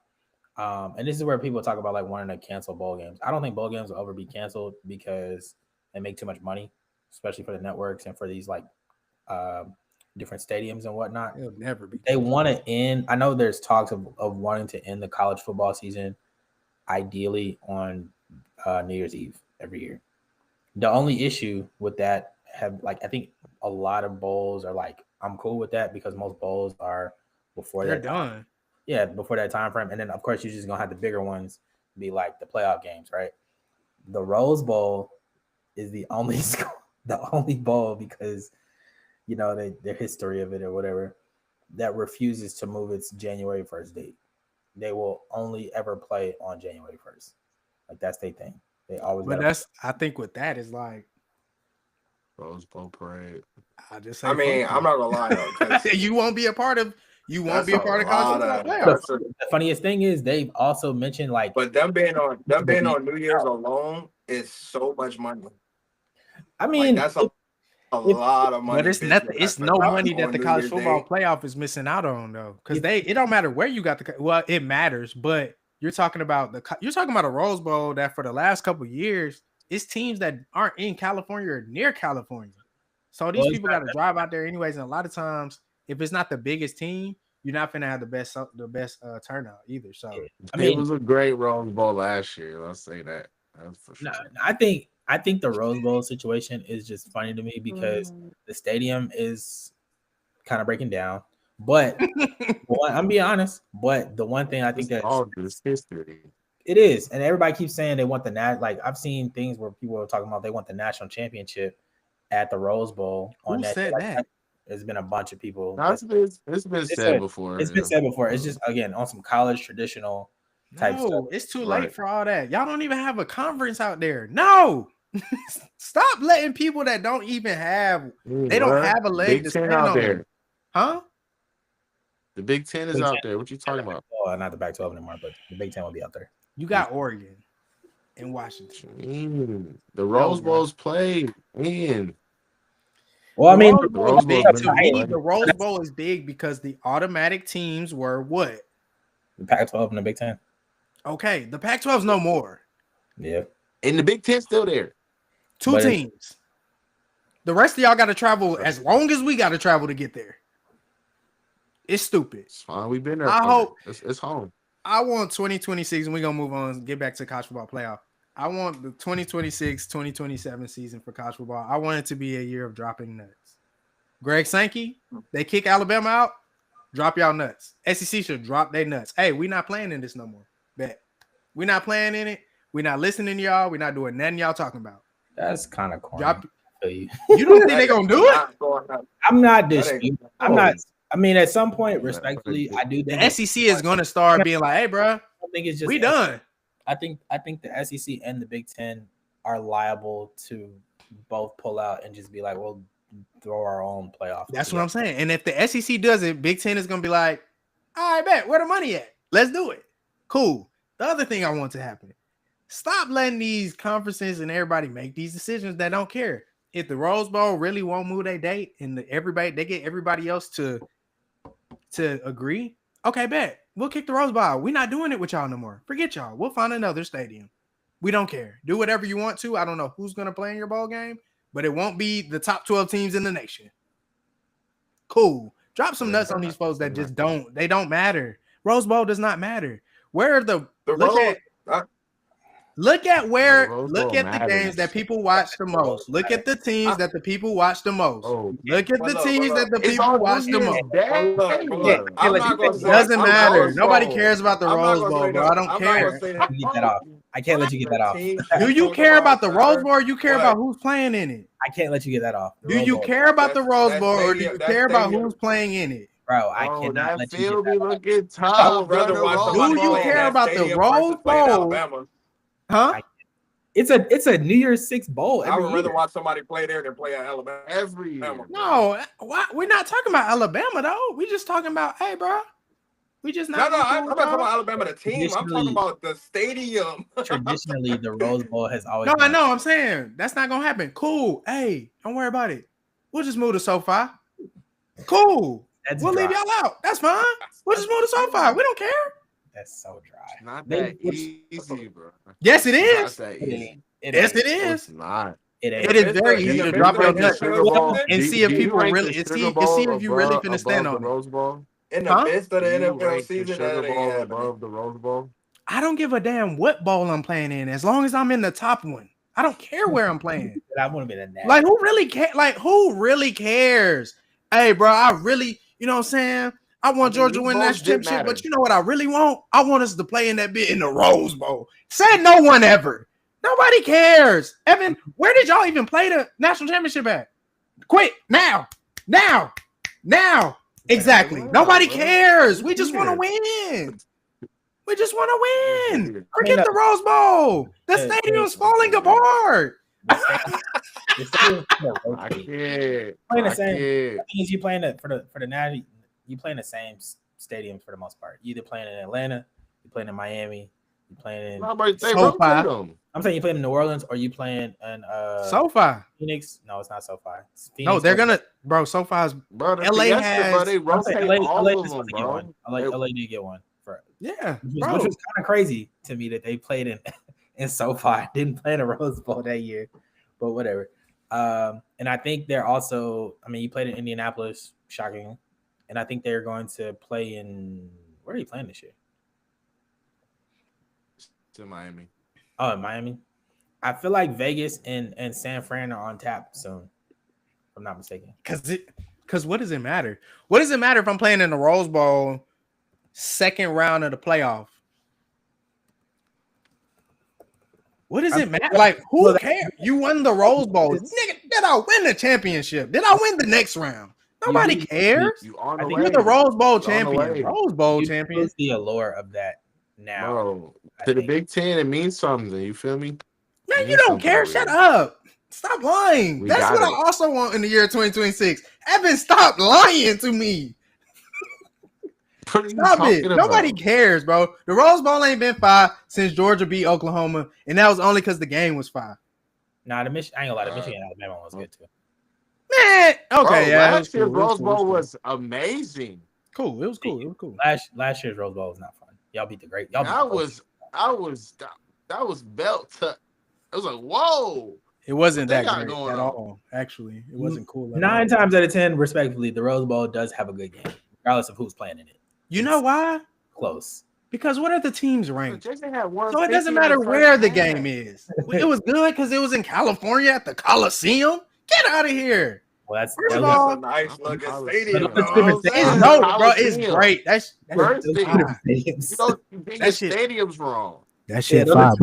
And this is where people talk about like wanting to cancel bowl games. I don't think bowl games will ever be canceled because they make too much money, especially for the networks and for these like uh, different stadiums and whatnot. It'll never be. They want to end. I know there's talks of wanting to end the college football season, ideally on New Year's Eve every year. The only issue with that have like I think a lot of bowls are like I'm cool with that because most bowls are before They're that time. done. Yeah, before that time frame, and then of course you're just gonna have the bigger ones be like the playoff games, right? The Rose Bowl is the only the only bowl because their history of it or whatever that refuses to move its January 1st date. They will only ever play on January 1st. Like that's their thing. They always. But that's I think with that is like Rose Bowl parade. I just say. I mean, I'm not gonna lie though, 'cause you won't be a part of. You won't that's be a a part of college lot football of. playoffs. The funniest thing is they've also mentioned like, But them being on New Year's alone is so much money. I Like mean, that's a lot of money. But it's business nothing. It's that's no on money that the New college Year's football Day. playoff is missing out on though, because it don't matter where you got the. Well, it matters, but you're talking about a Rose Bowl that for the last couple of years, it's teams that aren't in California or near California. So these people got to drive out there anyways, and a lot of times, if it's not the biggest team, you're not gonna have the best turnout either. So I mean, it was a great Rose Bowl last year. Let's say that. That's for sure. I think the Rose Bowl situation is just funny to me because the stadium is kind of breaking down. But I'm being honest. But the one thing I think that all this history. It is, and everybody keeps saying they want the like I've seen things where people are talking about they want the national championship at the Rose Bowl. Who said that? There's been a bunch of people. It's been said before. It's been said before. It's just again on some college traditional type stuff. No, it's too late for all that. Y'all don't even have a conference out there. No, stop letting people that don't even have they don't have a leg Big to 10 stand out on. there. Huh? The Big 10 is out there. What you talking about? Oh, not the Pac-12 anymore, but the Big 10 will be out there. You got Oregon and Washington. The Rose Bowl's played in. Well, I mean, the Rose Bowl is big because the automatic teams were what? The Pac-12 and the Big 10. Okay, the Pac-12's no more. Yeah. And the Big 10 still there. Two teams. The rest of y'all got to travel as long as we got to travel to get there. It's stupid. It's fine. We've been there. I hope it's home. I want 2026, and we're going to move on and get back to college football playoff. I want the 2026-2027 season for college football. I want it to be a year of dropping nuts. Greg Sankey, they kick Alabama out, drop y'all nuts. SEC should drop their nuts. Hey, we're not playing in this no more. Bet. We're not playing in it. We're not listening to y'all. We're not doing nothing y'all talking about. That's kind of corny. You don't think they're going to do it? I'm not disputing. I'm not. I mean, at some point, respectfully, I do think the SEC is going to start being like, "Hey, bro, I think it's just we done." I think the SEC and the Big Ten are liable to both pull out and just be like, "We'll throw our own playoff." That's what I'm saying. And if the SEC does it, Big Ten is going to be like, "All right, bet. Where the money at? Let's do it." Cool. The other thing I want to happen: stop letting these conferences and everybody make these decisions that don't care. If the Rose Bowl really won't move their date, and they get everybody else to agree, okay, bet. We'll kick the Rose Bowl. We're not doing it with y'all no more. Forget y'all. We'll find another stadium. We don't care. Do whatever you want to. I don't know who's going to play in your bowl game, but it won't be the top 12 teams in the nation. Cool. Drop some nuts on these folks that just don't matter. Rose Bowl does not matter. Where are the Look at the games that people watch the most. Look at the teams that the people watch the most. Look at the teams that the people watch the most. It doesn't matter. Nobody cares about the Rose Bowl, bro. I don't care. I can't let you get that off. Do you care about the Rose Bowl or you care about who's playing in it? I can't let you get that off. Do you care about the Rose Bowl or do you care about who's playing in it? Bro, I cannot let you get that off. Do you care about the Rose Bowl? Huh? It's a New Year's Six bowl. I would rather watch somebody play there than play at Alabama every year. No, we're not talking about Alabama though. We're just talking about, hey, bro, We just No, not no, gonna I'm do not it, talking dog. about Alabama, the team. I'm talking Traditionally, about the stadium. traditionally, the Rose Bowl has always No, I been. know. I'm saying that's not gonna happen. Cool. Hey, don't worry about it. We'll just move to SoFi. Cool. That's We'll leave dry. y'all out. That's fine. We'll just move to SoFi. We don't care. That's so dry. It's not They that easy, bro. Yes, it It's not is. that it easy. ain't. It Yes, ain't. it No, it's is. not. It In the It ain't. is midst of very in easy the to Do you midst drop of your rank the nut Sugar NFL Bowl? season, and see if Do you people rank really the and Sugar see and see Bowl if you really finna stand above the on it. Rose Bowl? in the Huh? midst of the Do you NFL rank the season, Sugar that ain't Bowl happening. above the Rose Bowl? I don't give a damn what bowl I'm playing in as long as I'm in the top one. I don't care where I'm playing. That would have been a nasty. Like who really care? Like who really cares? Hey, bro, I really, you know what I'm saying? I want Georgia to These win the bowls national did championship, matter. but you know what I really want? I want us to play in that bit in the Rose Bowl. Said no one ever. Nobody cares. Evan, where did y'all even play the national championship at? Quick, now, now, now. Exactly. Atlanta, Nobody bro. cares. We just want to Here. win. We just want to win. Here. Forget the Rose Bowl. The stadium's falling apart. The stadium's gonna I rotate. can't. Playing the I same. can't. The thing is, you playing it for the now. You playing the same stadiums for the most part. You either playing in Atlanta, you playing in Miami, you playing in. No, but they SoFi. rotate them. I'm saying you playing in New Orleans or you playing in SoFi. Phoenix. No, it's not SoFi. It's No, Phoenix. they're gonna, bro. SoFi's Bro, the LA Fiesta, bro, has. they I'm saying rotate LA. all LA of is them, supposed to get bro. one. LA did get one for Yeah, which bro. was kind of crazy to me that they played in SoFi, didn't play in a Rose Bowl that year, but whatever. And I think they're also. I mean, you played in Indianapolis, shocking, and I think they're going to play in. Where are you playing this year? It's in Miami. Oh, in Miami. I feel like Vegas and San Fran are on tap soon, if I'm not mistaken. Because what does it matter? What does it matter if I'm playing in the Rose Bowl, second round of the playoff? What does it matter? Like, who cares? You won the Rose Bowl. Nigga, did I win the championship? Did I win the next round? Nobody cares. You on the I think way. You're the Rose Bowl You on the champion. way. Rose Bowl You champion. see the allure of that now. Bro, I to the think. Big Ten, it means something. You feel me? Man, It you means don't something care. over Shut here. up. Stop lying. We That's got what it. I also want in the year 2026. Evan, stop lying to me. What are you Stop talking it. about? Nobody cares, bro. The Rose Bowl ain't been 5 since Georgia beat Oklahoma, and that was only because the game was 5. Nah, the Michigan. I ain't gonna lie, the Michigan Alabama one was good too. Man, okay, Bro, yeah, it was last year's cool. It was Rose cool. It was Bowl cool. was amazing. Cool. It was cool. It was cool. Last year's Rose Bowl was not fun. Y'all beat the great. Y'all beat That was belt to. It was like, whoa. It wasn't What they that got great going at on? all. Actually, it wasn't cool. At 9 all. times out of 10, respectively, the Rose Bowl does have a good game, regardless of who's playing in it. You know why? Close. Because what are the teams ranked? Jason had one. So it doesn't matter where the game is. It was good because it was in California at the Coliseum. Get out of here. Well, that's First of That's all, a nice looking stadium. But Though. it's You know different what I'm it's saying? dope, bro. It's Coliseum. great. That's First thing, fire. stadiums. you get your That shit- stadiums wrong. That Yeah, shit those fire. are-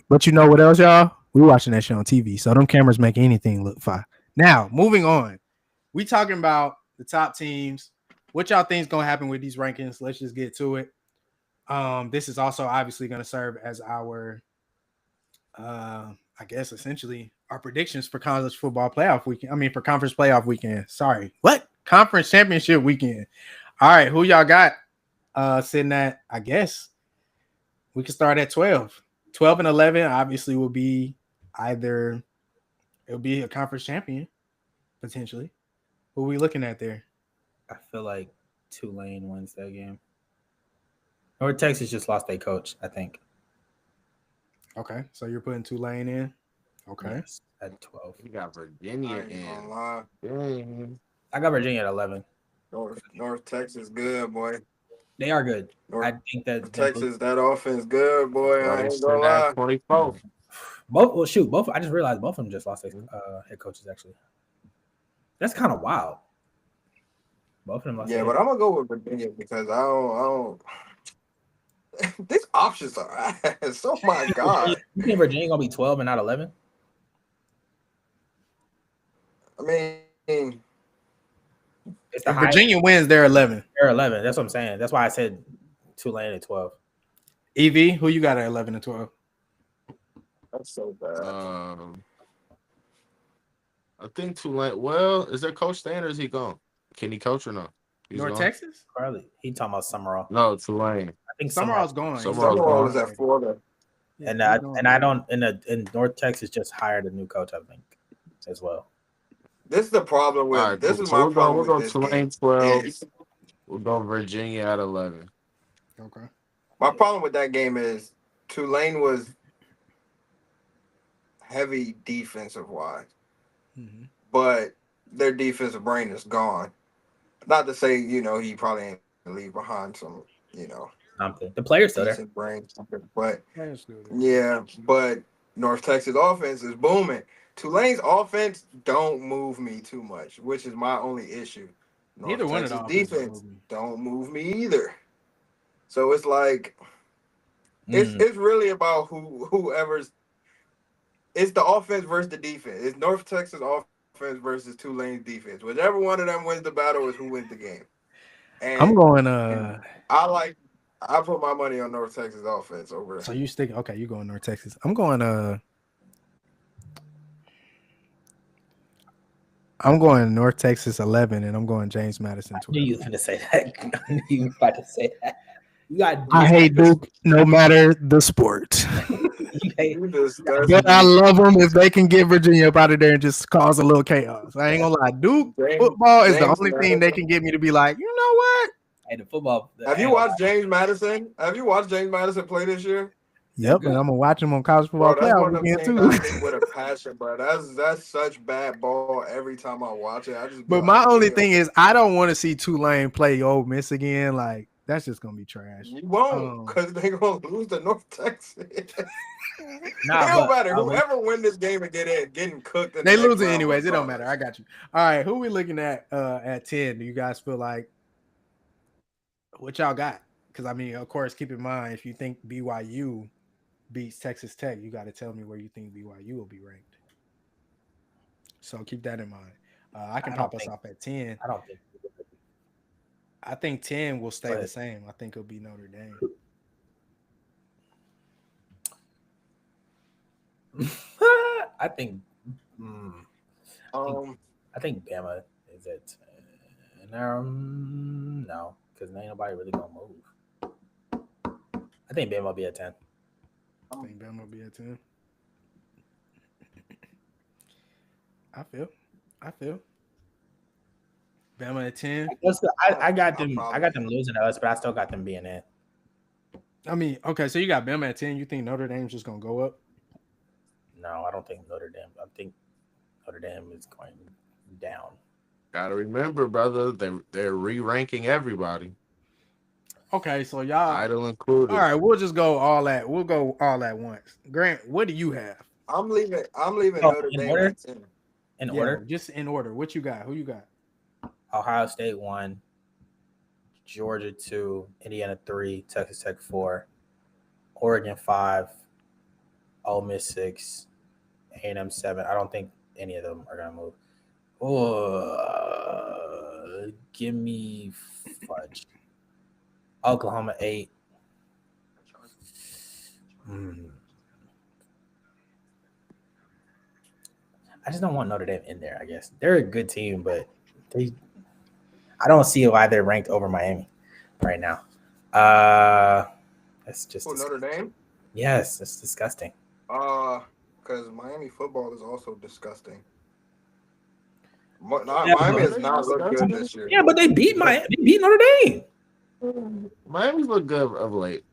But you know what else, y'all? We watching that shit on TV, so them cameras make anything look fire. Now, moving on. We talking about the top teams. What y'all think is gonna happen with these rankings? Let's just get to it. This is also obviously gonna serve as our I guess essentially our predictions for college football playoff weekend. I mean for conference playoff weekend. Sorry. What? Conference championship weekend. All right, who y'all got sitting at, I guess we can start at 12. 12 and 11 obviously will be either it'll be a conference champion potentially. What are we looking at there? I feel like Tulane wins that game. Or Texas just lost their coach, I think. Okay, so you're putting Tulane in. Okay. Yes, at 12. You got I Virginia ain't gonna in. lie. Dang. I got Virginia at 11. North Texas good, boy. They are good. North I think that Texas, that offense good, boy. I ain't Sitting gonna at lie. 24. both. I just realized both of them just lost their head coaches. Actually, that's kind of wild. Both of them lost. Yeah, but I'm gonna go with Virginia because I don't. These options are ass. Oh my god. You think Virginia gonna be 12 and not 11? I mean, It's the If highest. Virginia wins, they're 11. They're 11. That's what I'm saying. That's why I said Tulane at 12. EV, who you got at 11 and 12? that's so bad. I think Tulane. Well, is their coach staying or is he gone? Can he coach or no? He's North gone. Texas? Carly, he talking about Summerall. No, Tulane. I think Summerall's gone. He's Summerall's Summerall gone. is at already. Florida. Yeah, and he's I gone. and I don't in North Texas just hired a new coach, I think, as well. This is the problem All with. right, This cool. is So my we'll go. problem We'll with go this Tulane game. 12. Is We'll go Virginia at 11. Okay. my problem with that game is Tulane was heavy defensive wise, Mm-hmm. but their defensive brain is gone. Not to say he probably ain't leave behind some Something. The player's still there. decent brain, but That's good. yeah, but North Texas offense is booming. Tulane's offense don't move me too much, which is my only issue. Neither North one of the Texas offenses defense move me. don't move me either. So it's like it's Mm. it's really about whoever's it's the offense versus the defense. It's North Texas offense versus Tulane's defense. Whichever one of them wins the battle is who wins the game. I'm And going and I put my money on North Texas offense over. so you stick okay, you going North Texas. I'm going North Texas 11 and I'm going James Madison I knew 12. you were gonna say that. I knew you were about to say that. You got I Duke. hate Duke no matter the sport. You hate, You you got But I disgusting. love them if they can get Virginia up out of there and just cause a little chaos. I ain't gonna lie. Duke James football is the James only thing they Madison. can get me to be like, you know what? hey, the football. Have I you ain't gonna watched James Madison? Have you watched James Madison play this year? lie. They're Yep, and good. I'm gonna watch them on college football Bro, that's playoff one of them weekend teams too. I hate with a passion, bro. That's such bad ball every time I watch it. I just be But my like, only damn. thing is I don't want to see Tulane play Ole Miss again. Like that's just gonna be trash. You won't, Um, because they're gonna lose to North Texas. It Nah, don't matter. but Whoever win this game and getting cooked in the they next losing round anyways. It don't matter. regardless. I got you. All right, who we looking at 10? Do you guys feel like what y'all got? Because I mean, of course, keep in mind if you think BYU beats Texas Tech, you got to tell me where you think BYU will be ranked. So keep that in mind. I can I pop don't us think. off at 10. I don't think. I think 10 will stay the But same. I think it'll be Notre Dame. I think. Mm, I think. Um, I think Bama is at. No, because ain't nobody really gonna move. I think Bama will be at 10. I think Bama will be at 10. I feel. I feel. Bama at 10. I got I them. I probably got them losing to us, but I still got them being in. I mean, okay, so you got Bama at 10. You think Notre Dame's just going to go up? No, I don't think Notre Dame. I think Notre Dame is going down. Gotta remember, brother, they're re-ranking everybody, Okay, so y'all. idle All included. right, we'll go all at once. Grant, what do you have? I'm leaving Oh, Notre in Dame order. at 10. In Yeah, order. just in order. What you got? Who you got? Ohio State 1, Georgia 2, Indiana 3, Texas Tech 4, Oregon 5, Ole Miss 6, A&M 7. I don't think any of them are gonna move. Oh, give me fudge. Oklahoma 8. Hmm. I just don't want Notre Dame in there. I guess they're a good team, but they. I don't see why they're ranked over Miami right now. That's just Oh, Notre Dame? yes, it's disgusting. Because Miami football is also disgusting. Yeah, Miami but, has not looked good this year. yeah, but they beat Miami. They beat Notre Dame. Miami's look good of late.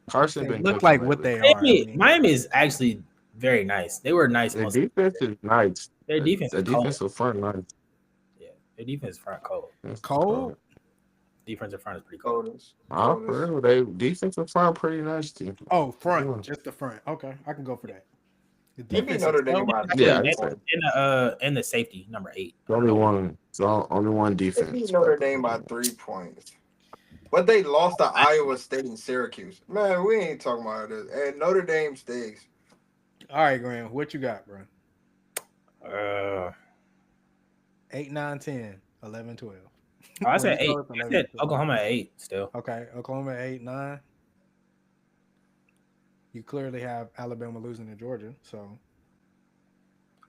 Carson They been look cooking like what lately. they are. I mean, Miami is actually very nice. They were nice Their most. defense is nice. Their defense The is cold. defensive front nice. Yeah, their defense front cold. cold. Defensive front is pretty cold. For real, they defensive front pretty nice team. Oh, front, Yeah, just the front. Okay, I can go for that. The They beat defense is Notre Dame cold. by yeah, 3 I'd And, say points. and the safety number 8. only one. So only one They beat defense. Notre Dame by 3 points. But they lost to Iowa State and Syracuse. Man, we ain't talking about this. And Notre Dame stinks. All right, Graham, what you got, bro? Uh, 8, 9, 10, 11, 12. I Well, said you 8. told us I 11 said and 12. Oklahoma at 8 still. Okay, Oklahoma 8, 9. You clearly have Alabama losing to Georgia, so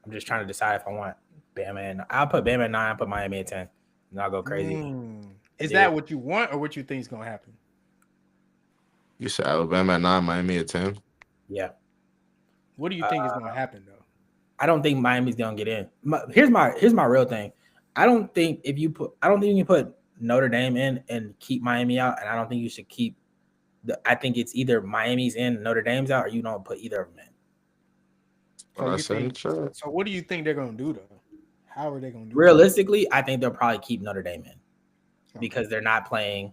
I'm just trying to decide if I want Bama and I'll put Bama at 9. I'll put Miami at 10. Not go crazy. Is Yeah. that what you want or what you think is gonna happen? You said Alabama at 9, Miami at 10. Yeah. What do you think is gonna happen though? I don't think Miami's gonna get in. Here's my real thing. I don't think you can put Notre Dame in and keep Miami out, and I don't think you should keep I think it's either Miami's in, Notre Dame's out, or you don't put either of them in. So What I you said in the think? chat. So what do you think they're gonna do though? How are they gonna do that? Realistically, I think they'll probably keep Notre Dame in Okay. because they're not playing.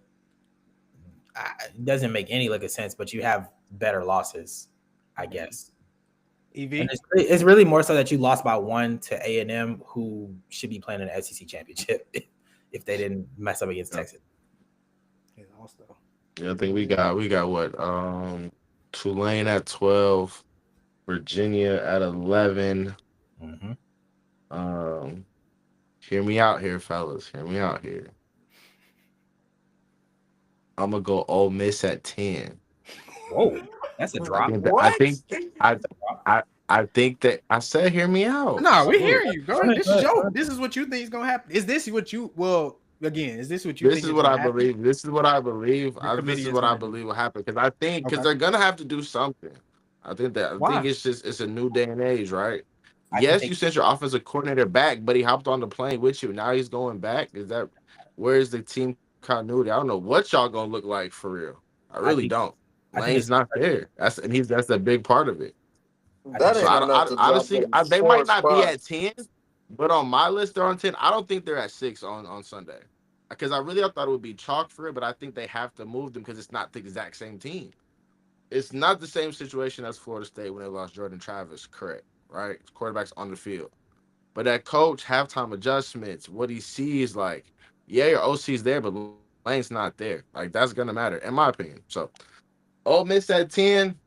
It doesn't make any look of sense, but you have better losses, I guess. And EV. it's really more so that you lost by 1 to A&M, who should be playing in the SEC championship if they didn't mess up against Texas. They lost though. Yeah, I think we got what? Tulane at 12, Virginia at 11. Mm-hmm. Um, hear me out here, fellas. Hear me out here. I'm gonna go Ole Miss at 10. Whoa, that's a I drop. think that I What? think I I think that I said hear me out. No, we Look, hear you. Go ahead. This is what you think is gonna happen. Is this what you? Well, again, is this what you this think is is what gonna I happen? believe. This is what I believe. The This committee is is what I gonna do. believe will happen because I think Okay. they're gonna have to do something. I think Why? it's a new day and age, right? I think Yes, you sent your offensive coordinator back, but he hopped on the plane with you. Now he's going back. Where is the team continuity? I don't know what y'all gonna look like for real. I I really think don't. I think Lane's it's not there. That's a big part of it. I think That So ain't enough I to drop honestly, them they four might not be at spots. 10, but on my list they're on 10. I don't think they're at 6 on Sunday because I thought it would be chalk for it, but I think they have to move them because it's not the exact same team. It's not the same situation as Florida State when they lost Jordan Travis. Correct, right? Quarterbacks on the field, but that coach halftime adjustments, what he sees, like, yeah, your OC's there, but Lane's not there. Like that's gonna matter in my opinion. So Ole Miss at 10.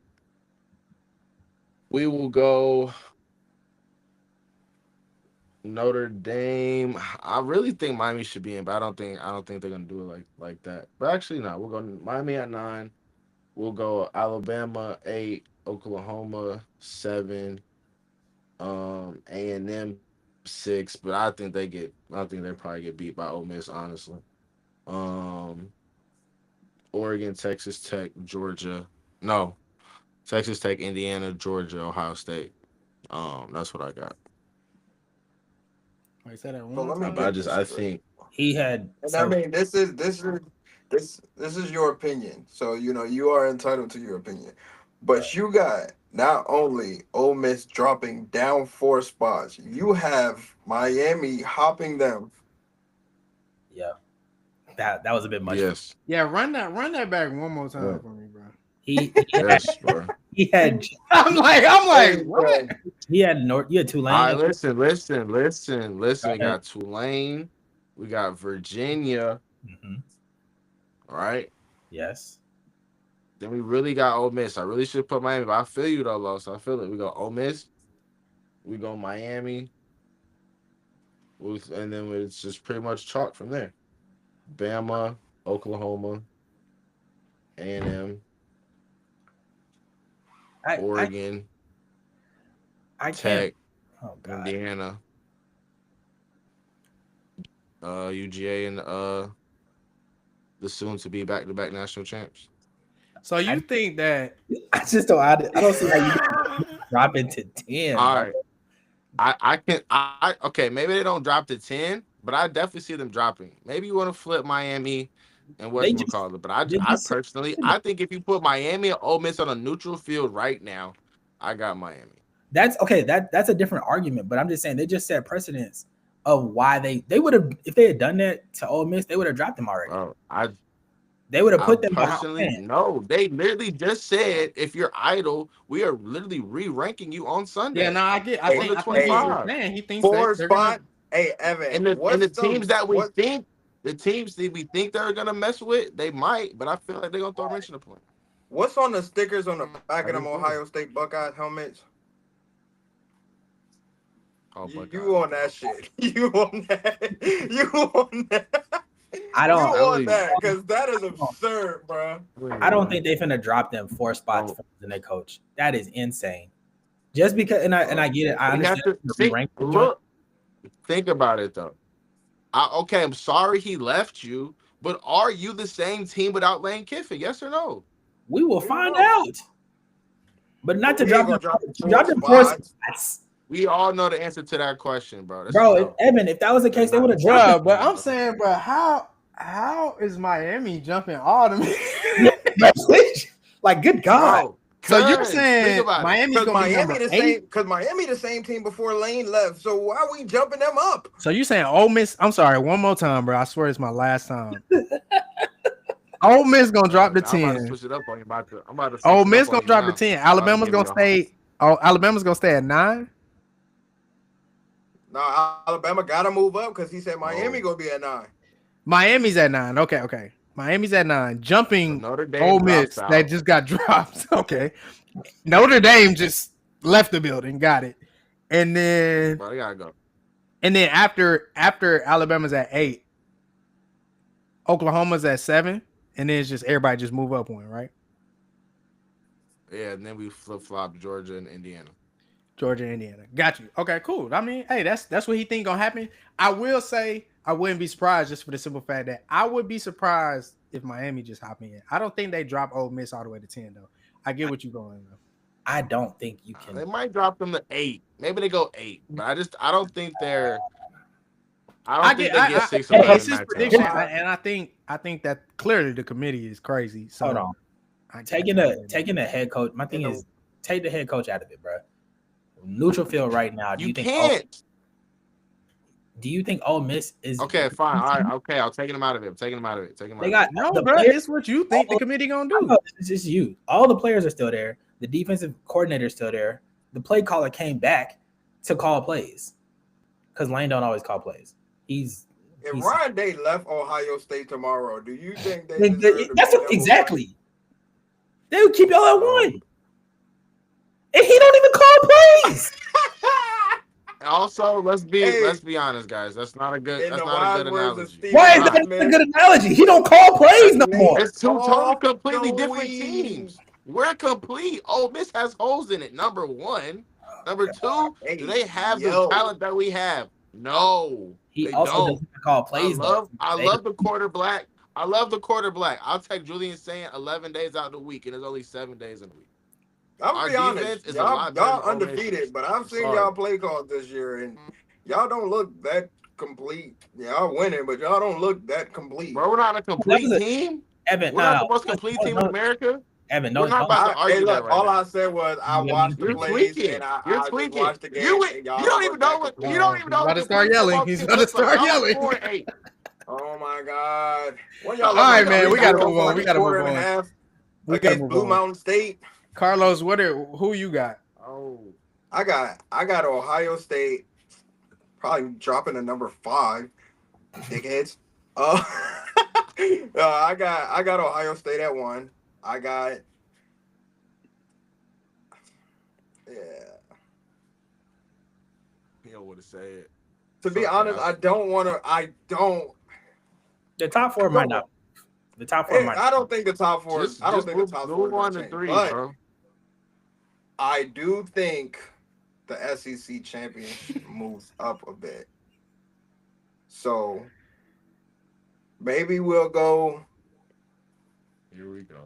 We will go Notre Dame. I really think Miami should be in, but I don't think they're gonna do it like that. But actually, no. We'll go Miami at 9. We'll go Alabama 8, Oklahoma 7, A&M 6. But I think they probably get beat by Ole Miss. Honestly, um, Oregon, Texas Tech, Georgia. No, Texas Tech, Indiana, Georgia, Ohio State. That's what I got. Wait, say that one So more let me But time. get this I straight. think he had And I so mean, this is your opinion. So you are entitled to your opinion. right. But you got not only Ole Miss dropping down 4 spots, you have Miami hopping them. Yeah, that was a bit much for me. yes, Yeah, run that back one more yeah, time for me, bro. He had yes, bro. he had I'm Hey, like, what? bro. you had All Tulane. right, listen. Go We ahead. got Tulane, we got Virginia, Mhm. right? Yes. Then we really got Ole Miss. I really should put Miami, but I feel you though, Los. I feel it. We go Ole Miss, we go Miami, and then it's just pretty much chalk from there. Bama, Oklahoma, A&M, I I Oregon, I can't. Tech, Oh God. Indiana, UGA, and the soon to be back to back national champs. So you I, think that? I just don't. I don't see how you drop into 10, All bro. right. I okay, maybe they don't drop to 10, but I definitely see them dropping. Maybe you want to flip Miami and They just whatchamacallit. But they I just said personally precedent. I think if you put Miami and Ole Miss on a neutral field right now, I got Miami. That's okay. That's a different argument, but I'm just saying they just set precedence of why they would have if they had done that to Ole Miss, they would have dropped them already. Bro, They would have I put them behind. personally Man, no. They literally just said if you're idle, we are literally re-ranking you on Yeah, no, Sunday I get. on the I think what you're 25. saying. He thinks Four they're gonna. spot. Hey, Evan, And the what's teams the that we what think we think they're gonna mess with, they might, but I feel like they're gonna throw a wrench in the play. what's on the stickers on the back of I them just do. Ohio State Buckeyes helmets? Oh, You Buckeyes, on bro. that shit? You on that? You on that? I You don't. on Telling that? Because that is absurd, bro. I don't bro. think they're finna drop them 4 spots Oh, than their coach. That is insane. Just because, and I bro. get it. I We have understand to the think. re-rank the joint. Look, think about it though. Okay, I'm sorry he left you, but are you the same team without Lane Kiffin? Yes or no? We will We don't find know. out. But not But to we ain't drop gonna them, drop to four drop them four spots. spots. We all know the answer to that question, bro. Let's just Bro, go. Evan, if that was the They're case, they not would the have dropped same them. Bruh, but team, I'm bro. saying, bro, how is Miami jumping all them? Like, good God. Bro, So you're cuz think saying about it. Miami's gonna be number 8? Because Miami the same team before Lane left. So why are we jumping them up? So you saying Ole Miss? I'm sorry, one more time, bro. I swear it's my last time. Ole Miss gonna drop the I'm about to 10. switch it up on you. I'm about to switch Ole it up Miss on gonna you drop the now. 10. I'm about to Alabama's give gonna you a hard. stay. Oh, Alabama's gonna stay at 9. No, Alabama gotta move up because he said Miami Oh, gonna be at 9. Miami's at 9. Okay. Miami's at 9. so Jumping Notre Dame Ole drops Miss that out. just got dropped. Okay. Notre Dame just left the building. Got it. And then Bro, they gotta go. after Alabama's at 8, Oklahoma's at 7, and then it's just everybody just move up one, right? Yeah, and then we flip flop Georgia and Indiana. Georgia, Indiana. Got you. Okay, cool. I mean, hey, that's what he think gonna happen. I will say I wouldn't be surprised just for the simple fact that I would be surprised if Miami just hop in. I don't think they drop Ole Miss all the way to 10 though. I get what you're going though. I don't think you They can. might drop them to 8. Maybe they go 8, but I don't think they're. I I don't think get they get I 6 or Hey, 7 it's his matchups. prediction, and I think that clearly the committee is crazy. So Hold on. Taking the head coach. My thing is take the head coach out of it, bro. Neutral field right now. You can't. Do you think Ole Miss is Okay, fine. All right. Okay, I'll take him out of it. Taking him out of it. Taking him out They of it. got no, the bro. players. It's what you think the committee gonna I do. know, it's just you. All the players are still there. The defensive coordinator is still there. The play caller came back to call plays because Lane don't always call plays. He's Ryan Day left Ohio State tomorrow, do you think they deserve to that's be what, number exactly. They would keep y'all at Oh. 1, and he don't even call plays. Also, let's Hey. be honest, guys. That's not a good. In That's the not a wise good words of analogy. Steve Why is that Not. not a good analogy? He don't call plays no more. It's two totally off completely the different weed. teams. We're complete. Ole Miss has holes in it. Number one. Number two, Hey, do they have the yo. talent that we have? No, He they also don't. doesn't call plays. I love the quarter black. I love the quarter black. I'll take Julian saying 11 days out of the week, and there's only 7 days in a week. I'm Our gonna be defense honest. is a lot better Y'all than Ole Miss's. undefeated, but I've seen Sorry. y'all play calls this year, and y'all don't look that complete. Y'all winning, but y'all don't look that complete. Bro, we're not a complete team. Evan, We're not the most complete team in America. Evan, We're not about to argue Hey, that look, right all now. I said was I watched the You're plays tweaking. and I You're just tweaking. watched the game. You And y'all don't even know what complete. you don't even know. He's what about to start complete yelling. football He's team about to looks like. start Y'all yelling. 4-8. Oh my God! When All right, man, we gotta move on. Like We a gotta quarter move and a on. half We gotta against move Blue on. Mountain State. Carlos, who you got? Oh, I got Ohio State probably dropping to number 5. Dickheads. I got Ohio State at 1. I got he don't want to say it. to be honest, I don't. The top 4 might not. The top 4 might. I don't think the top 4. I don't think the top 4 move on is to change, 3, but bro. I do think the SEC champion moves up a bit. So maybe we'll go. Here we go.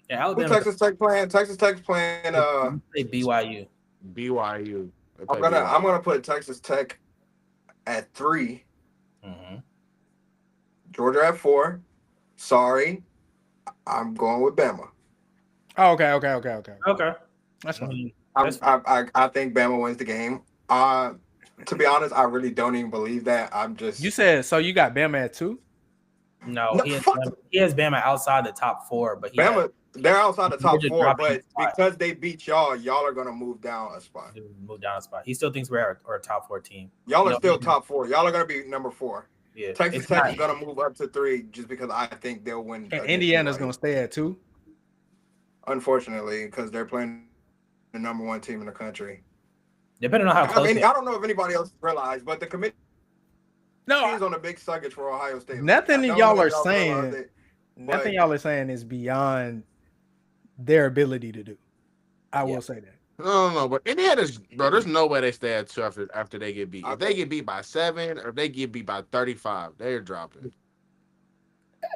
Yeah, Who Alabama. Texas Tech playing? Texas Tech's playing. Say BYU. BYU. I'm gonna put Texas Tech at 3. Mm-hmm. Georgia at 4. Sorry, I'm going with Bama. Oh, okay. Okay. That's fine. I think Bama wins the game. To be honest, I really don't even believe that. I'm just. You said so. You got Bama at 2. No, he has Bama outside the top 4, but Bama. They're outside the top 4, dropping but because they beat y'all are gonna move down a spot. Move down a spot. He still thinks we're a top 4 team. Y'all are still top 4. Y'all are gonna be number 4. Yeah, Texas Tech is gonna move up to 3 just because I think they'll win. And Indiana's gonna stay at 2. Unfortunately, because they're playing the number 1 team in the country. Depending on how close. I don't know if anybody else realized, but the committee is on a big suckage for Ohio State. Nothing y'all are saying. Nothing y'all are saying is beyond their ability to do. I will say that. No, but Indiana is bro. There's no way they stay at 2 after they get beat. I If they think get beat by 7 or if they get beat by 35, they're dropping.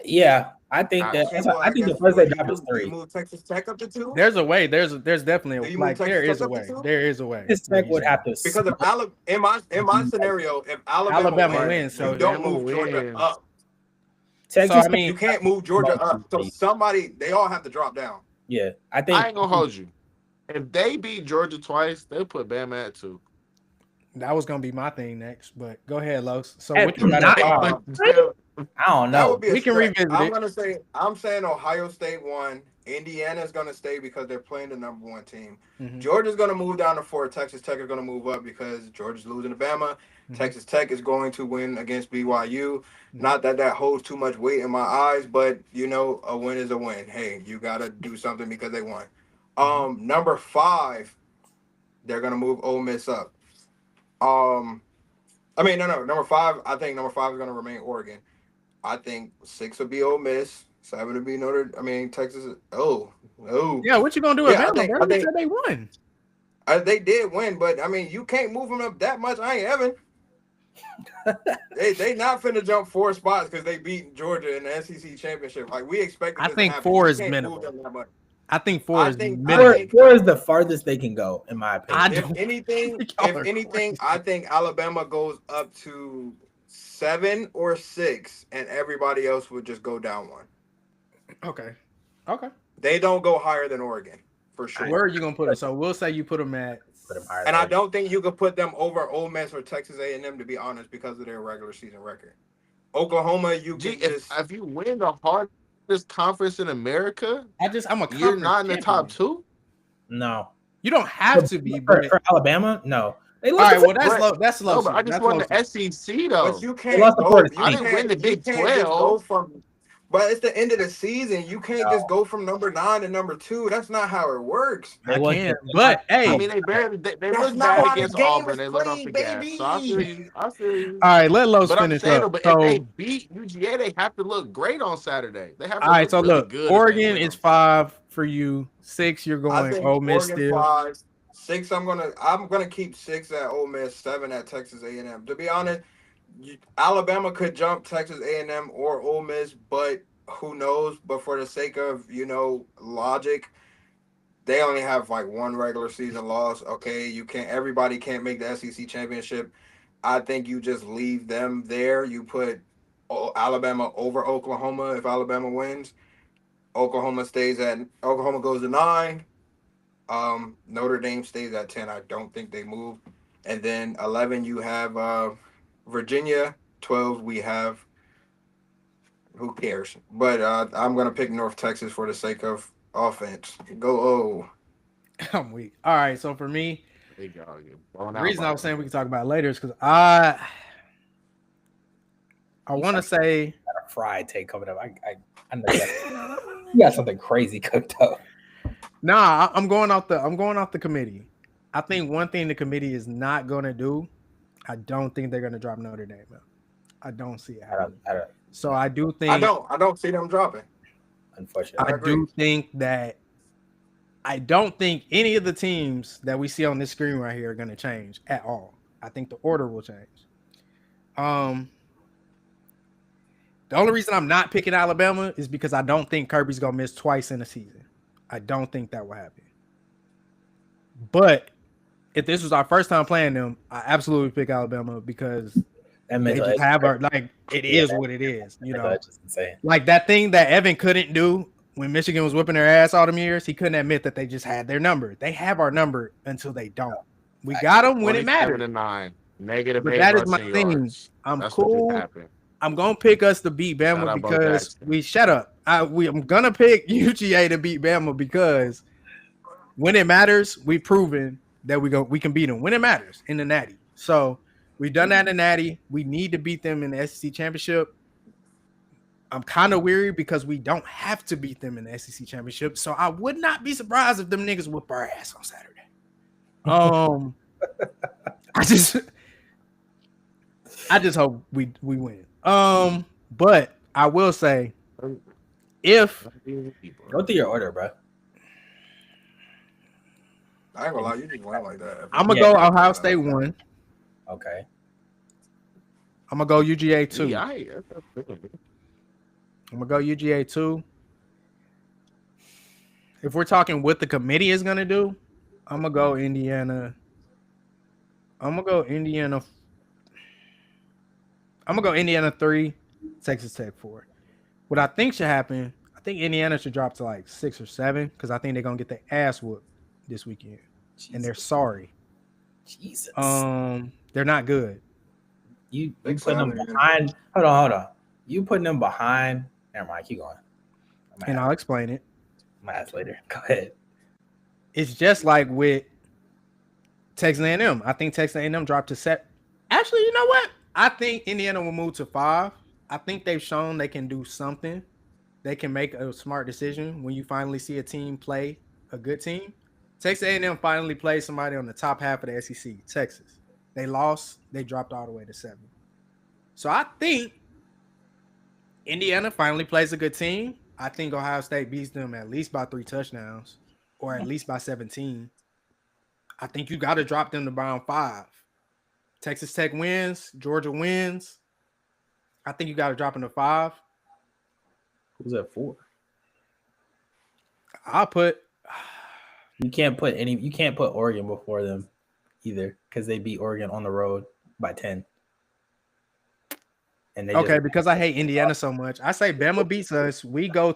Yeah, I think that. okay. Well, I I think the guess first they drop is do you 3. move Texas Tech up to 2? There's a way. There's Do definitely you move like there Texas is Tech a up to way. 2? There is a way. This Where Tech you would say have to Because if smoke in my scenario, if Alabama Alabama wins, wins, you so don't Alabama move Georgia wins. up. so I Texas Tech. mean You can't move Georgia up. So somebody, they all have to drop down. Yeah, I I think ain't gonna hold you. If they beat Georgia twice, they'll put Bama at 2. that was gonna be my thing next, but go ahead, Los. So at what you got at not. five? I don't That would know. be a We can stretch. revisit it. I'm saying Ohio State won. Indiana's gonna stay because they're playing the number 1 team. Mm-hmm. Georgia's gonna move down to 4. Texas Tech is gonna move up because Georgia's losing to Bama. Mm-hmm. Texas Tech is going to win against BYU. Mm-hmm. Not that that holds too much weight in my eyes, but you know, a win is a win. Hey, you gotta do something because they won. Mm-hmm. Number 5, they're gonna move Ole Miss up. Um, I mean, no. Number 5, I think number 5 is gonna remain Oregon. I think 6 would be Ole Miss. 7 would be Texas. Oh, Yeah, what you gonna do at yeah. Bama, bro? You said they won. They did win, but I mean, you can't move them up that much. I ain't Evan. they not finna jump 4 spots because they beat Georgia in the SEC championship. Like we expected I this to think happen. 4 You is can't minimal. move them that much. I think 4 is I minimal. think 4 is the farthest they can go, in my opinion. Y'all are crazy. I think Alabama goes up to 7 or 6, and everybody else would just go down 1. Okay. They don't go higher than Oregon for sure. Where are you gonna put them? So we'll say you put them at. Put them higher And I than- don't think you could put them over Ole Miss or Texas A&M, to be honest, because of their regular season record. Oklahoma, you can just If you win the hardest conference in America, I'm a you're conference not in the top champion. 2. No. You don't have to be, for, but for Alabama. No, they all lost. right. to Well, that's But- low. That's low. No, but I just That's won low. the SEC though. but you They can't lost to go. Florida You I didn't win the can't. You Big can't just 12. go from. But it's the end of the season. You can't just go from number 9 to number 2. That's not how it works. I won- can, but I hey, mean, they barely they That's look not bad how the against game Auburn. is They let off the played, gas. So I feel baby. you. I feel you. all right. Let Los But I'm finish saying up. though, but if So they beat UGA, they have to look great on Saturday. They have to all right. look So really look, good. Oregon if they is win 5 for you. 6, you're I going think Ole Miss Oregon still. 5, 6. I'm gonna keep 6 at Ole Miss, 7 at Texas A&M. To be honest, Alabama could jump Texas A&M or Ole Miss, but who knows? But for the sake of logic, they only have like 1 regular season loss. Okay, you can't. Everybody can't make the SEC championship. I think you just leave them there. You put Alabama over Oklahoma if Alabama wins. Oklahoma goes to 9. Notre Dame stays at 10. I don't think they move. And then 11 you have Virginia. 12 we have who cares? But I'm gonna pick North Texas for the sake of offense. Go O. I'm weak. All right. So for me, They gotta get blown the out reason by I was saying we them. can talk about it later is because I want to say Got a fried take coming up. I know you got something crazy cooked up. nah. I'm going off the committee. I think one thing the committee is not gonna do. I don't think they're gonna drop Notre Dame. I don't see it happening. I don't. So I do think I don't see them dropping. Unfortunately, I do think that I don't think any of the teams that we see on this screen right here are going to change at all. I think the order will change. The only reason I'm not picking Alabama is because I don't think Kirby's going to miss twice in a season. I don't think that will happen. But if this was our first time playing them, I absolutely pick Alabama because that they mental just edge, have our like it Yeah, is what it is. You mental know, edge is insane. like that thing that Evan couldn't do when Michigan was whipping their ass all them years. He couldn't admit that they just had their number. They have our number until they don't. We got them when it 27 matters. to 9. Negative But 8 that is my rushing thing. yards. I'm That's what just cool. happened. I'm gonna pick us to beat Shout Bama out Bo because Jackson. we shut up. I'm gonna pick UGA to beat Bama because when it matters, we've proven that we can beat them when it matters in the Natty. So we've done that in the Natty. We need to beat them in the SEC championship. I'm kind of weary because we don't have to beat them in the SEC championship. So I would not be surprised if them niggas whip our ass on Saturday. I just hope we win. But I will say if Go through your order, bro. I ain't gonna lie, you just went like that. I'm gonna go Ohio State 1. Okay. I'm gonna go UGA 2. Yeah, I'm gonna go UGA 2. If we're talking what the committee is gonna do, I'm gonna go Indiana. I'm gonna go Indiana 3, Texas Tech 4. What I think should happen, I think Indiana should drop to like 6 or 7 because I think they're gonna get their ass whooped this weekend, and they're sorry. Jesus. They're not good. You putting them behind. Hold on. You putting them behind. Never mind. Keep going. I'll explain it. I'm gonna ask later. Go ahead. It's just like with Texas A&M. I think Texas A&M dropped to 7. Actually, you know what? I think Indiana will move to 5. I think they've shown they can do something. They can make a smart decision when you finally see a team play a good team. Texas A&M finally played somebody on the top half of the SEC, Texas. They lost. They dropped all the way to 7. So I think Indiana finally plays a good team. I think Ohio State beats them at least by 3 touchdowns or at least by 17. I think you got to drop them to around 5. Texas Tech wins. Georgia wins. I think you got to drop them to 5. Who's at 4? I'll put. You can't put Oregon before them either because they beat Oregon on the road by 10. And they because I hate Indiana so much. I say Bama beats us. We go.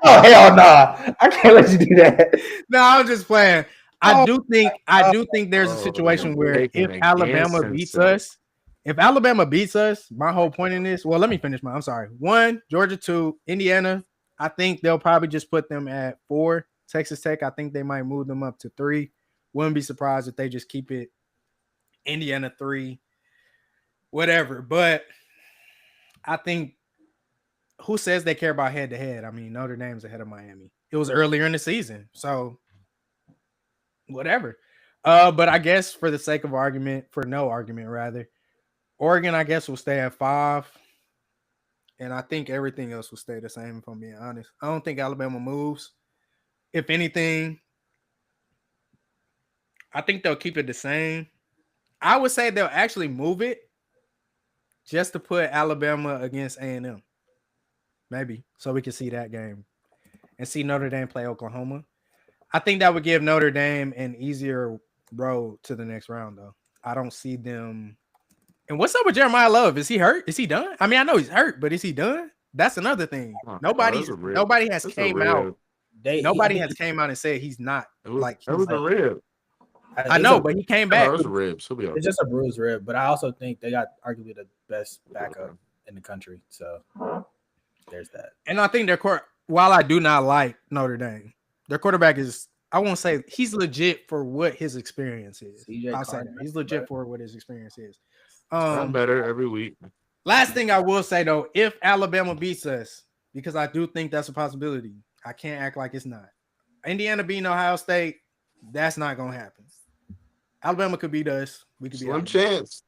Oh hell nah! I can't let you do that. No, I'm just playing. I do think there's a situation where if Alabama beats us, my whole point in this. Well, let me finish I'm sorry. 1, Georgia 2, Indiana. I think they'll probably just put them at 4. Texas Tech, I think they might move them up to 3. Wouldn't be surprised if they just keep it Indiana 3, whatever. But I think who says they care about head to head? I mean, Notre Dame's ahead of Miami. It was earlier in the season, so whatever. But I guess for the sake of argument, for no argument rather, Oregon I guess will stay at 5. And I think everything else will stay the same, if I'm being honest. I don't think Alabama moves. If anything, I think they'll keep it the same. I would say they'll actually move it just to put Alabama against A&M. Maybe. So we can see that game. And see Notre Dame play Oklahoma. I think that would give Notre Dame an easier road to the next round, though. I don't see them. And what's up with Jeremiah Love? Is he hurt? Is he done? I mean, I know he's hurt, but is he done? That's another thing. Nobody has came out. Nobody has came out and said he's not. It was a rib. I know, but he came back. It was a rib. It's just a bruised rib, but I also think they got arguably the best backup in the country. So there's that. And I think while I do not like Notre Dame, their quarterback is, I won't say he's legit for what his experience is. I'll say that. He's legit for what his experience is. I'm better every week. Last thing I will say though, if Alabama beats us, because I do think that's a possibility, I can't act like it's not. Indiana beating Ohio State, that's not gonna happen. Alabama could beat us. We could Slim chance.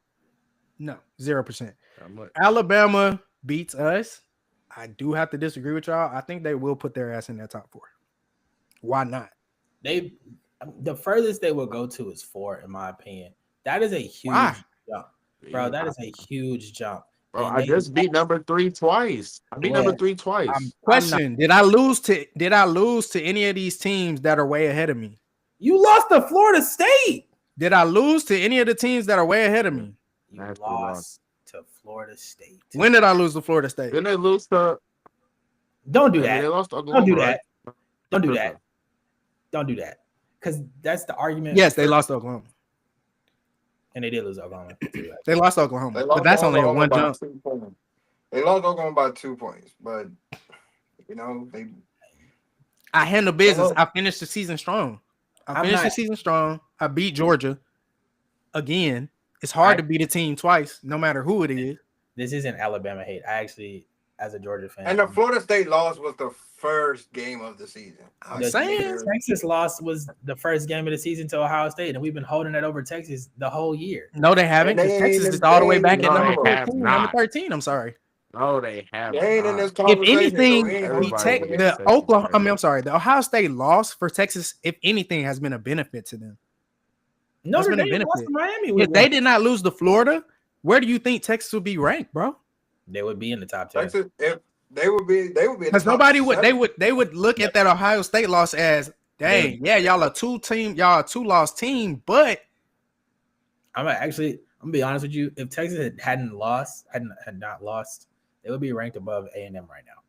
No, 0%. Alabama beats us. I do have to disagree with y'all. I think they will put their ass in that top 4. Why not? The furthest they will go to is 4, in my opinion. That is a huge jump. Bro, that is a huge jump. Bro, I just beat number 3 twice. Question: Did I lose to any of these teams that are way ahead of me? You lost to Florida State. Did I lose to any of the teams that are way ahead of me? You lost to Florida State. When did I lose to Florida State? Didn't they lose to? Don't do that. They lost to Oklahoma. Don't do that. Don't do that. Don't do that. Because that's the argument. Yes, they lost to Oklahoma. And they did lose Oklahoma. They lost to Oklahoma. But that's only a 1 jump. They lost Oklahoma by 2 points. But, I handle business. I finished the season strong. I beat Georgia. Again, it's hard to beat a team twice, no matter who it is. This isn't Alabama hate. I actually, as a Georgia fan. And the Florida State loss was the first game of the season. I'm saying Texas loss was the first game of the season to Ohio State, and we've been holding that over Texas the whole year. No, they haven't. Texas is all the way back at number 13. I'm sorry. No, they They have ain't in this not. If conversation, so we anything, ain't gonna Everybody go gives there. the Texas Oklahoma, I mean, credit. I'm sorry, the Ohio State loss for Texas, if anything, has been a benefit to them. That's Notre been a Dame lost benefit. to Miami with If one. they did not lose to Florida, where do you think Texas would be ranked, bro? They would be in the top 10. Texas, if they would be in the Because top nobody would seven. they would look Yep. at that Ohio State loss as, They would, dang, yeah, y'all a 2-loss team, but I'm gonna be honest with you. If Texas had not lost, they would be ranked above A&M right now,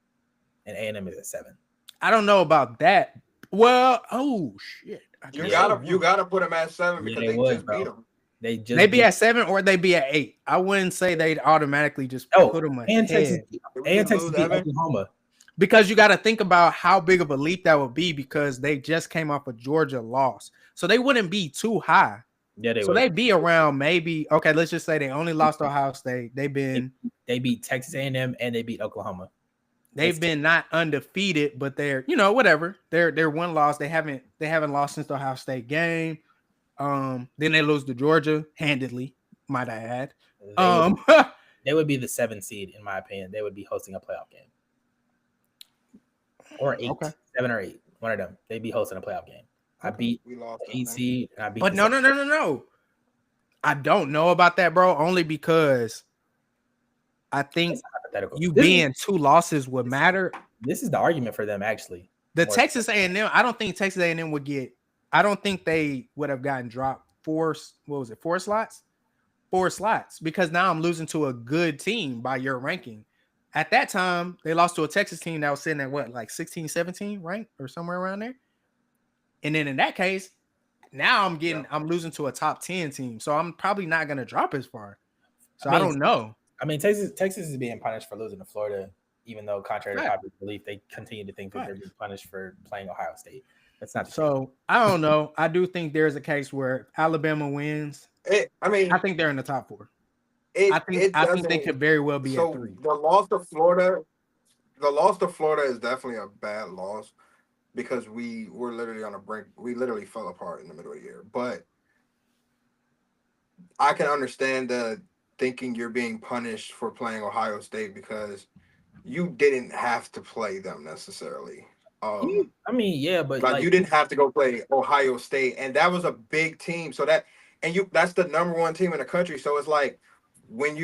and A&M is at 7. I don't know about that. Well, oh shit, I You guess Yeah, they gotta you would. gotta put them at 7 yeah, because they they would, just beat bro. them. They They just be beat. at 7 or they be at 8. I wouldn't say they'd automatically just Oh, put them and Texas ahead Did we and just Texas lose beat Evan? Oklahoma. because you got to think about how big of a leap that would be because they just came off a Georgia loss, so they wouldn't be too high. Yeah, they So would. they'd be around maybe okay. Let's just say they only lost to Ohio State. They beat Texas A&M and they beat Oklahoma. They've been not undefeated, but they're whatever. They're one loss. They haven't lost since the Ohio State game. Then they lose to Georgia handedly, might I add. They would Um, they would be the 7th seed in my opinion. They would be hosting a playoff game or 8, okay, 7 or 8. One of them. They'd be hosting a playoff game. I okay. beat We lost the 8 them. seed and I beat But the no, no, 7th. no, no, no. I don't know about that, bro. Only because I think It's hypothetical. you being 2 losses would matter. This is the argument for them actually. The More- Texas A&M, I don't think Texas A&M would get. I don't think they would have gotten dropped 4. What was it? 4 slots. 4 slots because now I'm losing to a good team by your ranking. At that time, they lost to a Texas team that was sitting at what, like 16, 17 ranked or somewhere around there. And then in that case, now I'm losing to a top 10 team. So I'm probably not going to drop as far. So I don't know. I mean, Texas is being punished for losing to Florida, even though, contrary to Right. popular belief, they continue to think that they're being punished for playing Ohio State. That's not the case. So I don't know. I do think there's a case where Alabama wins. I think they're in the top 4. I think they could very well be at 3. The loss to Florida is definitely a bad loss because we were literally on a brink. We literally fell apart in the middle of the year. But I can understand the thinking you're being punished for playing Ohio State because you didn't have to play them necessarily. I mean, yeah, but Like you didn't have to go play Ohio State, and that was a big team. So that's the number 1 team in the country. So it's like when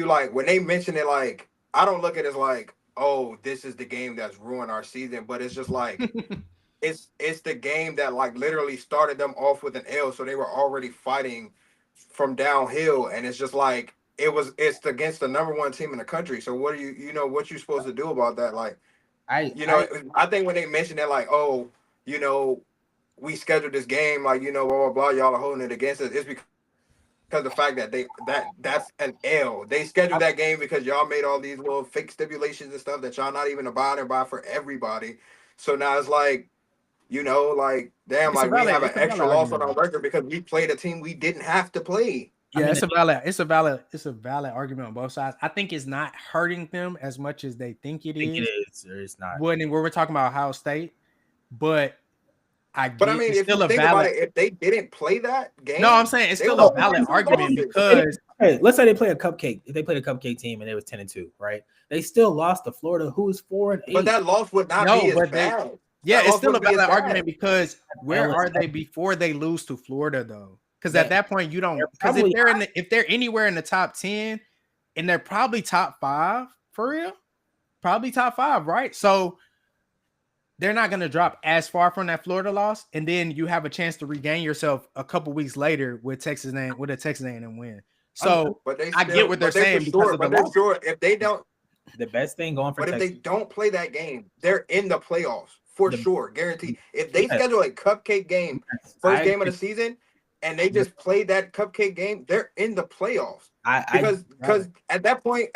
they mention it, like I don't look at it as like, oh, this is the game that's ruined our season, but it's just like it's the game that like literally started them off with an L, so they were already fighting from downhill, and it's just like it's against the number 1 team in the country. So what are what you supposed to do about that? Like I think when they mentioned that, like, oh, we scheduled this game, like, blah blah blah, y'all are holding it against us. It's because the fact that that's an L. They scheduled that game because y'all made all these little fake stipulations and stuff that y'all not even abiding by for everybody. So now it's like, like damn, like we have an extra loss on our record because we played a team we didn't have to play. Yeah, it's a valid argument on both sides. I think it's not hurting them as much as they think it is. It is or it's not. When we're talking about Ohio State, but I mean, if you think about it, if they didn't play that game, no, I'm saying it's still a valid argument because let's say they play a cupcake. If they played a cupcake team and they was 10-2, right? They still lost to Florida, who is 4-8. But that loss would not be as bad. Yeah, it's still a valid argument because where are they before they lose to Florida though? Because at that point you don't. Because if they're anywhere in the top 10, and they're probably top 5 for real, probably top 5, right? So they're not going to drop as far from that Florida loss, and then you have a chance to regain yourself a couple weeks later with a Texas A&M win. So I get what they're saying because of the loss. If they don't, the best thing going for Texas, if they don't play that game, they're in the playoffs for sure, guaranteed. If they schedule a cupcake game, first game of the season, and they just played that cupcake game, they're in the playoffs. Because at that point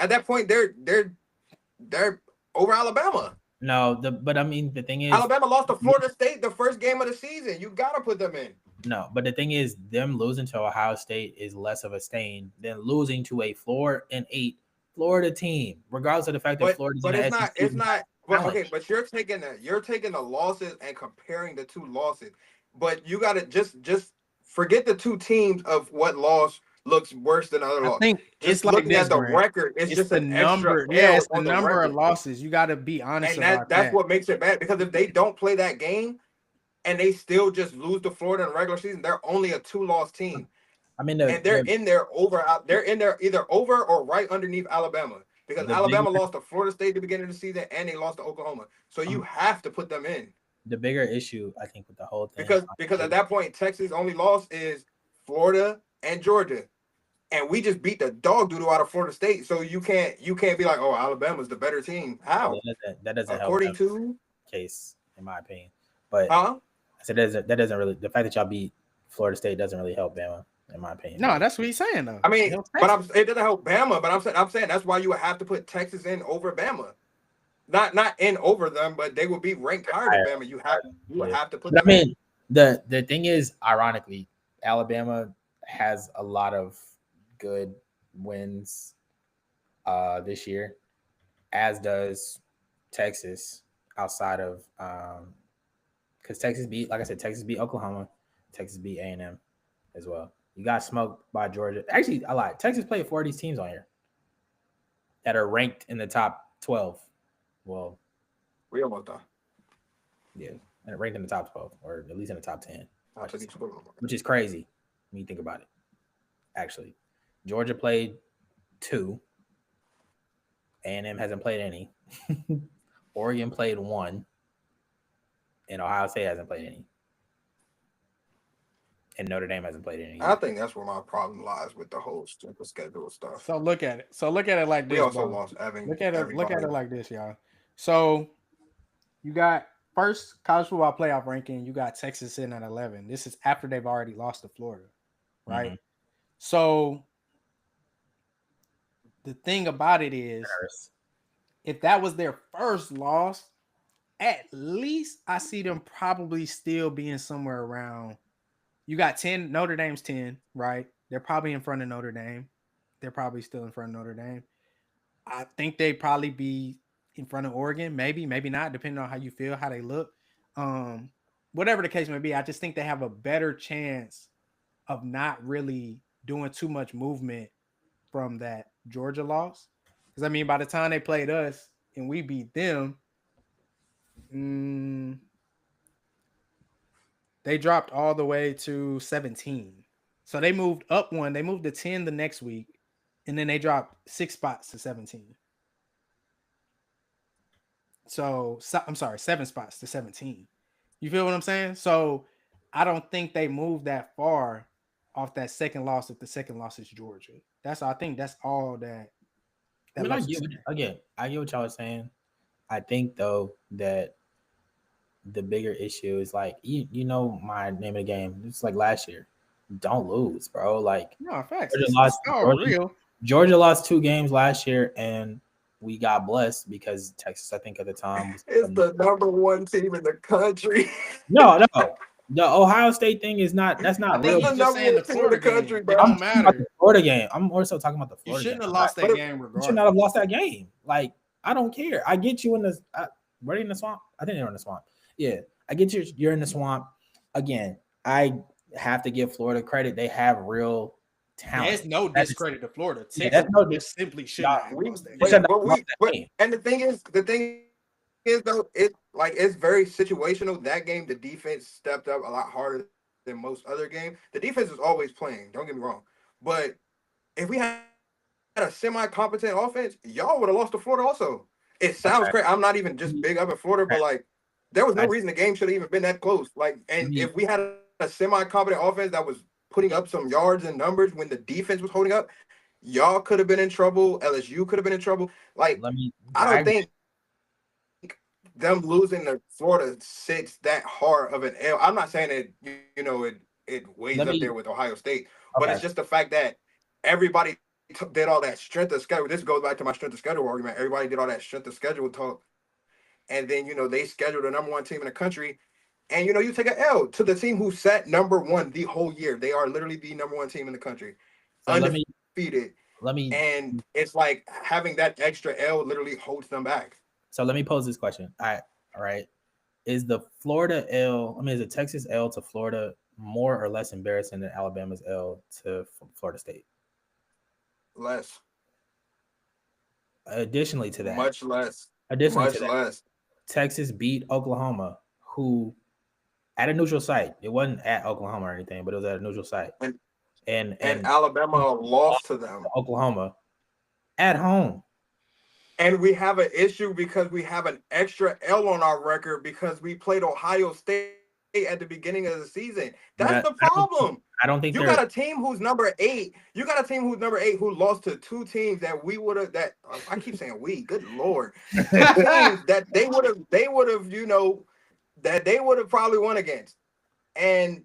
they're over Alabama. No, but I mean the thing is Alabama lost to Florida State the first game of the season. You gotta put them in. No, but the thing is, them losing to Ohio State is less of a stain than losing to a 4-8 Florida team, regardless of the fact that Florida's but it's not. Well, okay, but you're taking the losses and comparing the 2 losses. But you gotta just forget the 2 teams of what loss looks worse than other I losses. think it's Just like looking this, at the Grant. record, it's It's just the an extra number. Yeah, L it's the on the number of record, losses. You got to be honest and about that's that. what makes it bad. Because if they don't play that game and they still just lose to Florida in the regular season, they're only a 2-loss team, I mean, and they're in there over out. They're in there either over or right underneath Alabama because the Alabama bigger lost to Florida State at the beginning of the season and they lost to Oklahoma. So you have to put them in the bigger issue, I think, with the whole thing, because at that point Texas only loss is Florida and Georgia. And we just beat the dog doodle out of Florida State. So you can't be like, oh, Alabama's the better team. How? that doesn't help According that to case, in my opinion. But huh? I said that doesn't really, the fact that y'all beat Florida State doesn't really help Bama, in my opinion. No, that's what he's saying though. I mean, It helps but Texas. it doesn't help Bama. But I'm saying that's why you would have to put Texas in over Bama. Not in over them, but they would be ranked higher than Bama. You would Yeah. have to put But I them in. mean, the thing is, ironically, Alabama has a lot of good wins this year, as does Texas. Outside of because Texas beat, like I said, Texas beat Oklahoma, Texas beat A&M as well. You got smoked by Georgia. Actually, I lied. Texas played 4 of these teams on here that are ranked in the top 12. Well, We almost done. yeah, and ranked in the top 12, or at least in the top 10, I'll take each one. which is crazy when you think about it. Actually, Georgia played 2. A&M hasn't played any. Oregon played 1, and Ohio State hasn't played any, and Notre Dame hasn't played any. I think that's where my problem lies with the whole strength of schedule stuff. So look at it. So look at it like We this, also bro. lost Evan. Look at it. Look at Everybody. it like this, y'all. So you got first college football playoff ranking. You got Texas sitting at 11. This is after they've already lost to Florida, right? Mhm. So the thing about it is, if that was their first loss, at least I see them probably still being somewhere around. You got 10, Notre Dame's 10, right? They're probably in front of Notre Dame. They're probably still in front of Notre Dame. I think they'd probably be in front of Oregon, maybe, maybe not, depending on how you feel, how they look. Um, Whatever the case may be, I just think they have a better chance of not really doing too much movement from that Georgia loss. Because I mean, by the time they played us and we beat them, they dropped all the way to 17. So they moved up one. They moved to 10 the next week, and then they dropped 6 spots to 17. So I'm sorry, 7 spots to 17. You feel what I'm saying? So I don't think they moved that far off that second loss if the second loss is Georgia. I think that's all that I mean, loss is saying. I get what y'all are saying. I think though that the bigger issue is like you know my name of the game. It's like last year. Don't lose, bro. Like No, facts. Georgia It's lost. all real. Georgia lost 2 games last year, and we got blessed because Texas, I think at the time, was It's the number one team in the country. no. The Ohio State thing is not. That's I not think real. It's the he's just number saying one the team in Florida the game. country, It bro. I'm don't talking about the matter. Florida game. I'm also talking about the You Florida game. shouldn't have lost that But game You should not have regardless. lost that game. Like I don't care. I get you in the. Were they in the swamp? I think they were in the swamp. Yeah, I get you. You're in the swamp. Again, I have to give Florida credit. They have real talent. There's no That is- discredit to Florida. yeah, Texas that's no. just simply should Y'all, not have lost that they game. should not have lost that game. And the thing is though, it's very situational. That game, the defense stepped up a lot harder than most other games. The defense is always playing. Don't get me wrong, but if we had a semi-competent offense, y'all would have lost to Florida. Also, it sounds Okay. crazy. I'm not even just big up in Florida, but like, there was no I- reason the game should have even been that close. Like, and me- if we had a semi-competent offense that was putting up some yards and numbers when the defense was holding up, y'all could have been in trouble. LSU could have been in trouble. Like, Let me. I don't think them losing to Florida sits that hard of an L. I'm not saying it weighs Let up me. there with Ohio State, but Okay. it's just the fact that everybody did all that strength of schedule. This goes back to my strength of schedule argument. Everybody did all that strength of schedule talk, and then they scheduled the number one team in the country, and you take an L to the team who sat number one the whole year. They are literally the number one team in the country, So undefeated, let me. and it's like having that extra L literally holds them back. So let me pose this question. All right. Is the Florida L? I mean, is the Texas L to Florida more or less embarrassing than Alabama's L to Florida State? Less. Additionally to that, Much less. additionally to Much that, less. Texas beat Oklahoma, who at a neutral site. It wasn't at Oklahoma or anything, but it was at a neutral site. And And Alabama lost to to them. Oklahoma at home. And we have an issue because we have an extra L on our record because we played Ohio State at the beginning of the season. That's the But problem. I don't You think got a they're. team who's number 8. You got a team who's number 8 who lost to two teams that we would have that I keep saying we, good lord. Two teams that they would have, that they would have probably won against. And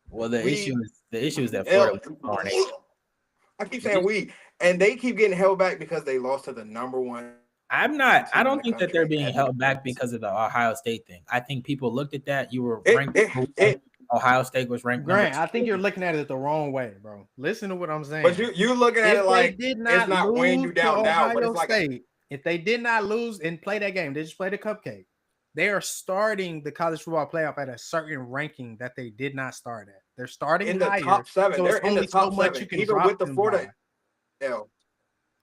Well, the issue we is that Florida was born. I keep saying we, and they keep getting held back because they lost to the number 1 I'm team not. in I the don't think that they're country being at the held beginning back of the season. because of the Ohio State thing. I think people looked at that. You were It, ranked. it, Ohio State was ranked number Grant, I think 2. you're looking at it the wrong way, bro. Listen to what I'm saying. but you looking at If it they like did it's not not weighing you lose to down now, but Ohio it's like State, if they did not lose and play that game, they just played a cupcake. They are starting the college football playoff at a certain ranking that they did not start at. They're starting in the higher, top 7. so They're it's in the only so top much 7, you can even with drop the them Florida by. L,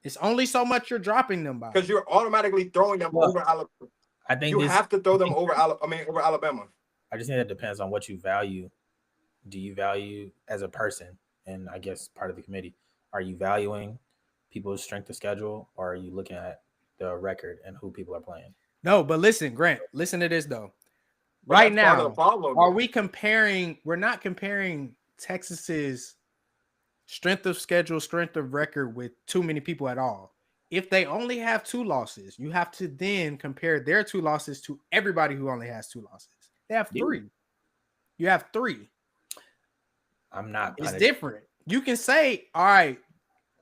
It's only so much you're dropping them by. because you're automatically throwing them Well, over Alabama. I think You this. have to throw them over over Alabama. I just think that depends on what you value. Do you value as a person, and I guess part of the committee, are you valuing people's strength of schedule, or are you looking at the record and who people are playing? No, but listen, Grant, listen to this though. But Right that's part of the now, problem. are we comparing? We're not comparing Texas's strength of schedule, strength of record with too many people at all. If they only have 2 losses, you have to then compare their 2 losses to everybody who only has 2 losses. They have 3. You have 3. I'm not. It's different. You can say, all right,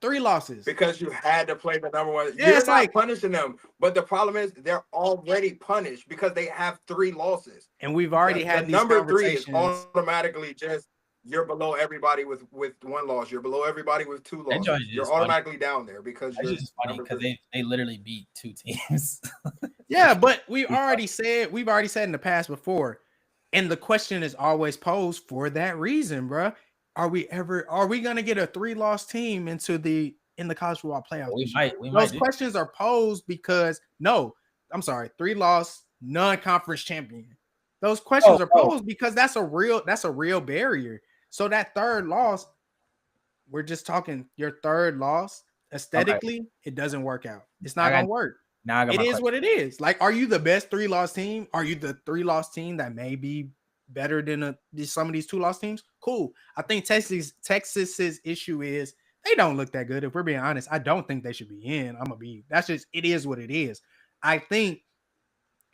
3 losses. Because you had to play the number 1. Yeah, You're it's not like, punishing them, but the problem is they're already punished because they have 3 losses. and we've already The had these number 3 is conversations. automatically just you're below everybody with 1 loss. You're below everybody with 2 That joint losses. is You're funny. automatically down there because That's you're just funny number because 3. they literally beat 2 teams. Yeah, but we've already said in the past before, and the question is always posed for that reason, bro. Are we gonna get a 3-loss team in the college football playoff? we might. Those questions are posed because 3-loss non-conference champion. Those questions are posed because that's a real barrier. So that 3rd loss, we're just talking your 3rd loss. Aesthetically, it doesn't work out. It's not gonna work. Now I got It my is question. what it is. Like, are you the best 3-loss team? Are you the 3-loss team that may be better than some of these 2-loss teams? Cool. I think Texas's issue is they don't look that good. If we're being honest, I don't think they should be in. It is what it is. I think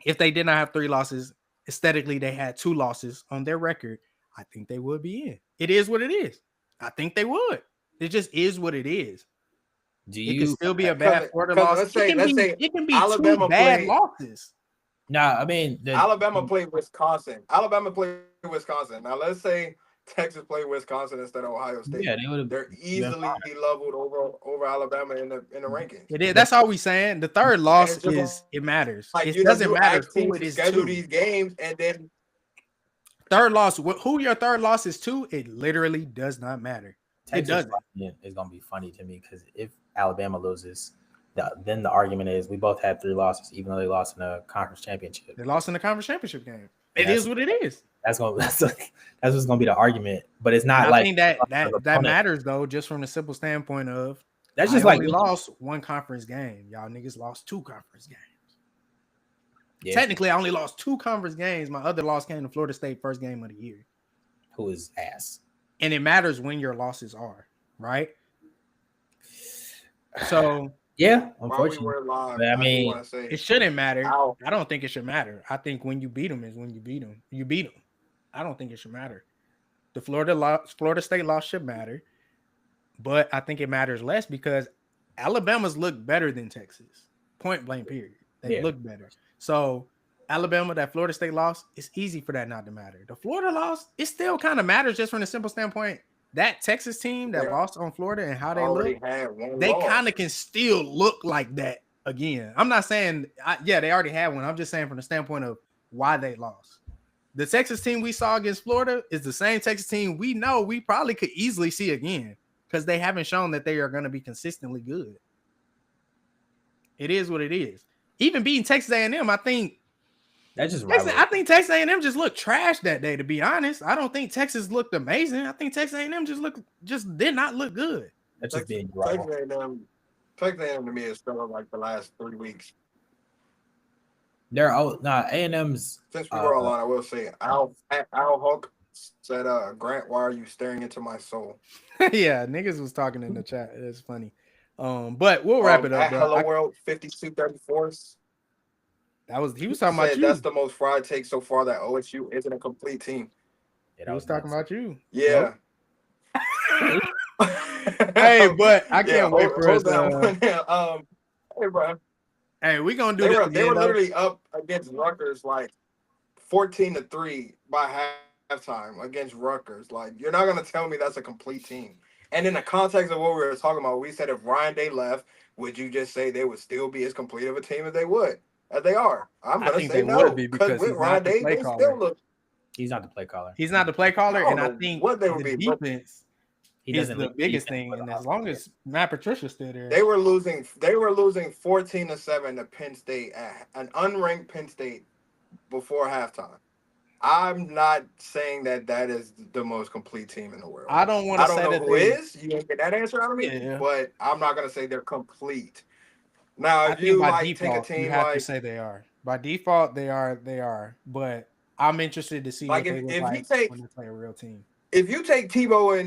if they did not have 3 losses, aesthetically they had 2 losses on their record, I think they would be in. It is what it is. I think they would. It just is what it is. It can still be a bad Florida loss. Let's say It can be Alabama 2 bad played, losses. Nah, I mean Alabama played Wisconsin. Now let's say Texas played Wisconsin instead of Ohio State. Yeah, they're easily leveled over Alabama in the rankings. It is. That's all we saying. The 3rd loss it matters. Like, it doesn't matter who it to is schedule to. these games, and then 3rd loss. Who your 3rd loss is to? It literally does not matter. Texas it doesn't. It's gonna be funny to me because if Alabama loses, then the argument is we both had 3 losses, even though they lost in a conference championship. They lost in the conference championship game. It is what it is. That's what's gonna be the argument. But it's not I think that matters though, just from the simple standpoint of that's just we lost 1 conference game. Y'all niggas lost 2 conference games. Yeah. Technically, I only lost 2 conference games. My other loss came to Florida State first game of the year. Who is ass? And it matters when your losses are, right? So yeah, unfortunately. I mean, it shouldn't matter. I don't think it should matter. I think when you beat them is when you beat them. You beat them. I don't think it should matter. The Florida State loss should matter, but I think it matters less because Alabama's look better than Texas. Point blank, period. They look better. So Alabama, that Florida State loss, it's easy for that not to matter. The Florida loss, it still kind of matters just from the simple standpoint. That Texas team that lost on Florida and how they look, they kind of can still look like that again. I'm not saying, they already had one. I'm just saying from the standpoint of why they lost. The Texas team we saw against Florida is the same Texas team we know we probably could easily see again because they haven't shown that they are going to be consistently good. It is what it is. Even beating Texas A&M, I think Texas A&M just looked trash that day. To be honest, I don't think Texas looked amazing. I think Texas A&M just did not look good. That's just being Texas rival. A&M to me is still like the last 3 weeks. They're A&M's. Since we were all on, I will say Al Hulk said, "Grant, why are you staring into my soul?" Yeah, niggas was talking in the chat. It's funny. But we'll wrap it up, At bro. Hello World 5234 He was talking about said you. that's the most fried take so far that OSU isn't a complete team. He was talking about you. Yeah. Hey, but I can't wait for us. Hey, bro. Hey, we gonna do this. They were literally up against Rutgers like 14-3 by halftime against Rutgers. Like, you're not gonna tell me that's a complete team. And in the context of what we were talking about, we said if Ryan Day left, would you just say they would still be as complete of a team as they would? As they are. I'm gonna say no, because with Ryan Day, they still look. He's not the play caller. He's not the play caller, and I think what they would be. Defense is the biggest thing. And as long as Matt Patricia's still there, they were losing 14-7 to Penn State, an unranked Penn State before halftime. I'm not saying that is the most complete team in the world. I don't want to say that who is. You didn't get that answer out of me, but I'm not gonna say they're complete. Now, if you like default, take a team, you have to say they are. By default, they are. But I'm interested to see what they look like when they play a real team. If you take Tebow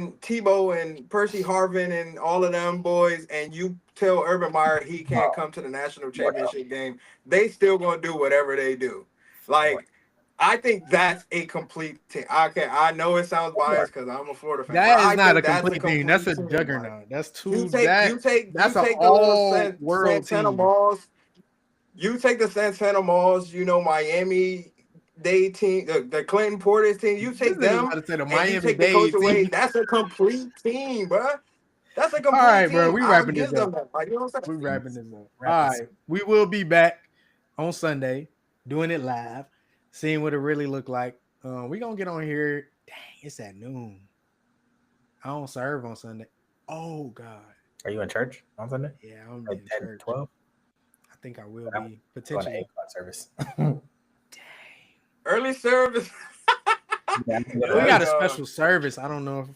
and Percy Harvin and all of them boys, and you tell Urban Meyer he can't come to the national championship game, they still gonna do whatever they do. Like, I think that's a complete team. I know it sounds biased because I'm a Florida fan. That is not a complete team. That's a juggernaut. That's two. That's an all-world Santana team. Moss. You take the Santana Moss. Miami. Day team, the Clinton Portis team, you take them, and you take the coach away. That's a complete team, bro. That's a complete team. All right, bro. We wrapping this up. We wrapping this up. All right, we will be back on Sunday doing it live, seeing what it really looked like. We gonna get on here. Dang, it's at noon. I don't serve on Sunday. Oh God. Are you in church on Sunday? Yeah, I'm in church. 12. I think I will be potentially 8 o'clock service. Early service. We got a special service. I don't know if.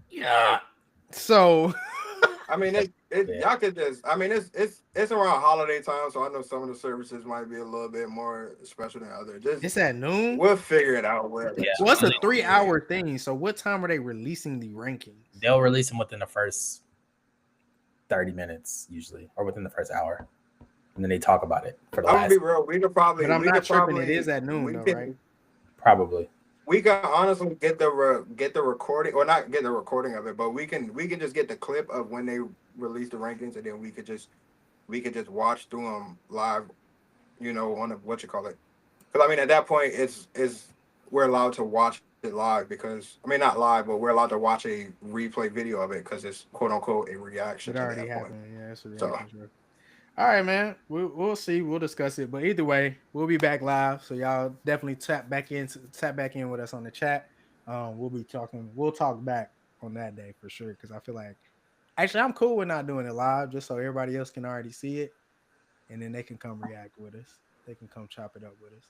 Yeah. So. I mean, y'all could just. I mean, it's around holiday time, so I know some of the services might be a little bit more special than others. It's at noon. We'll figure it out. Well, it's a 3-hour thing. So, what time are they releasing the rankings? They'll release them within the first 30 minutes, usually, or within the first hour. And then they talk about it for the last. I'm gonna be real. We could probably. But I'm not tripping. It is at noon, though, right? Probably. We can honestly get the recording, or not get the recording of it, but we can just get the clip of when they release the rankings, and then we could just watch through them live, on the because I mean at that point it's we're allowed to watch it live because I mean not live, but we're allowed to watch a replay video of it because it's quote unquote a reaction. It already happened. Yeah, it's a reaction. So. All right, man. We'll see. We'll discuss it. But either way, we'll be back live. So y'all definitely tap back in with us on the chat. We'll talk back on that day for sure. Because I feel like actually I'm cool with not doing it live, just so everybody else can already see it, and then they can come react with us. They can come chop it up with us,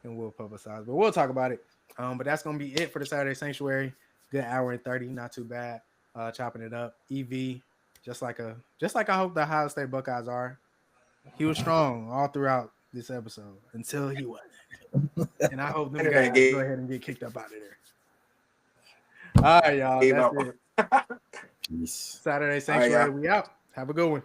and we'll publicize. But we'll talk about it. But that's gonna be it for the Saturday Sanctuary. Good hour and 30, not too bad. Chopping it up. EV, just like I hope the Ohio State Buckeyes are. He was strong all throughout this episode until he wasn't. And I hope them guys go ahead and get kicked up out of there. All right, y'all. That's it. Peace. Saturday Sanctuary, we out. Have a good one.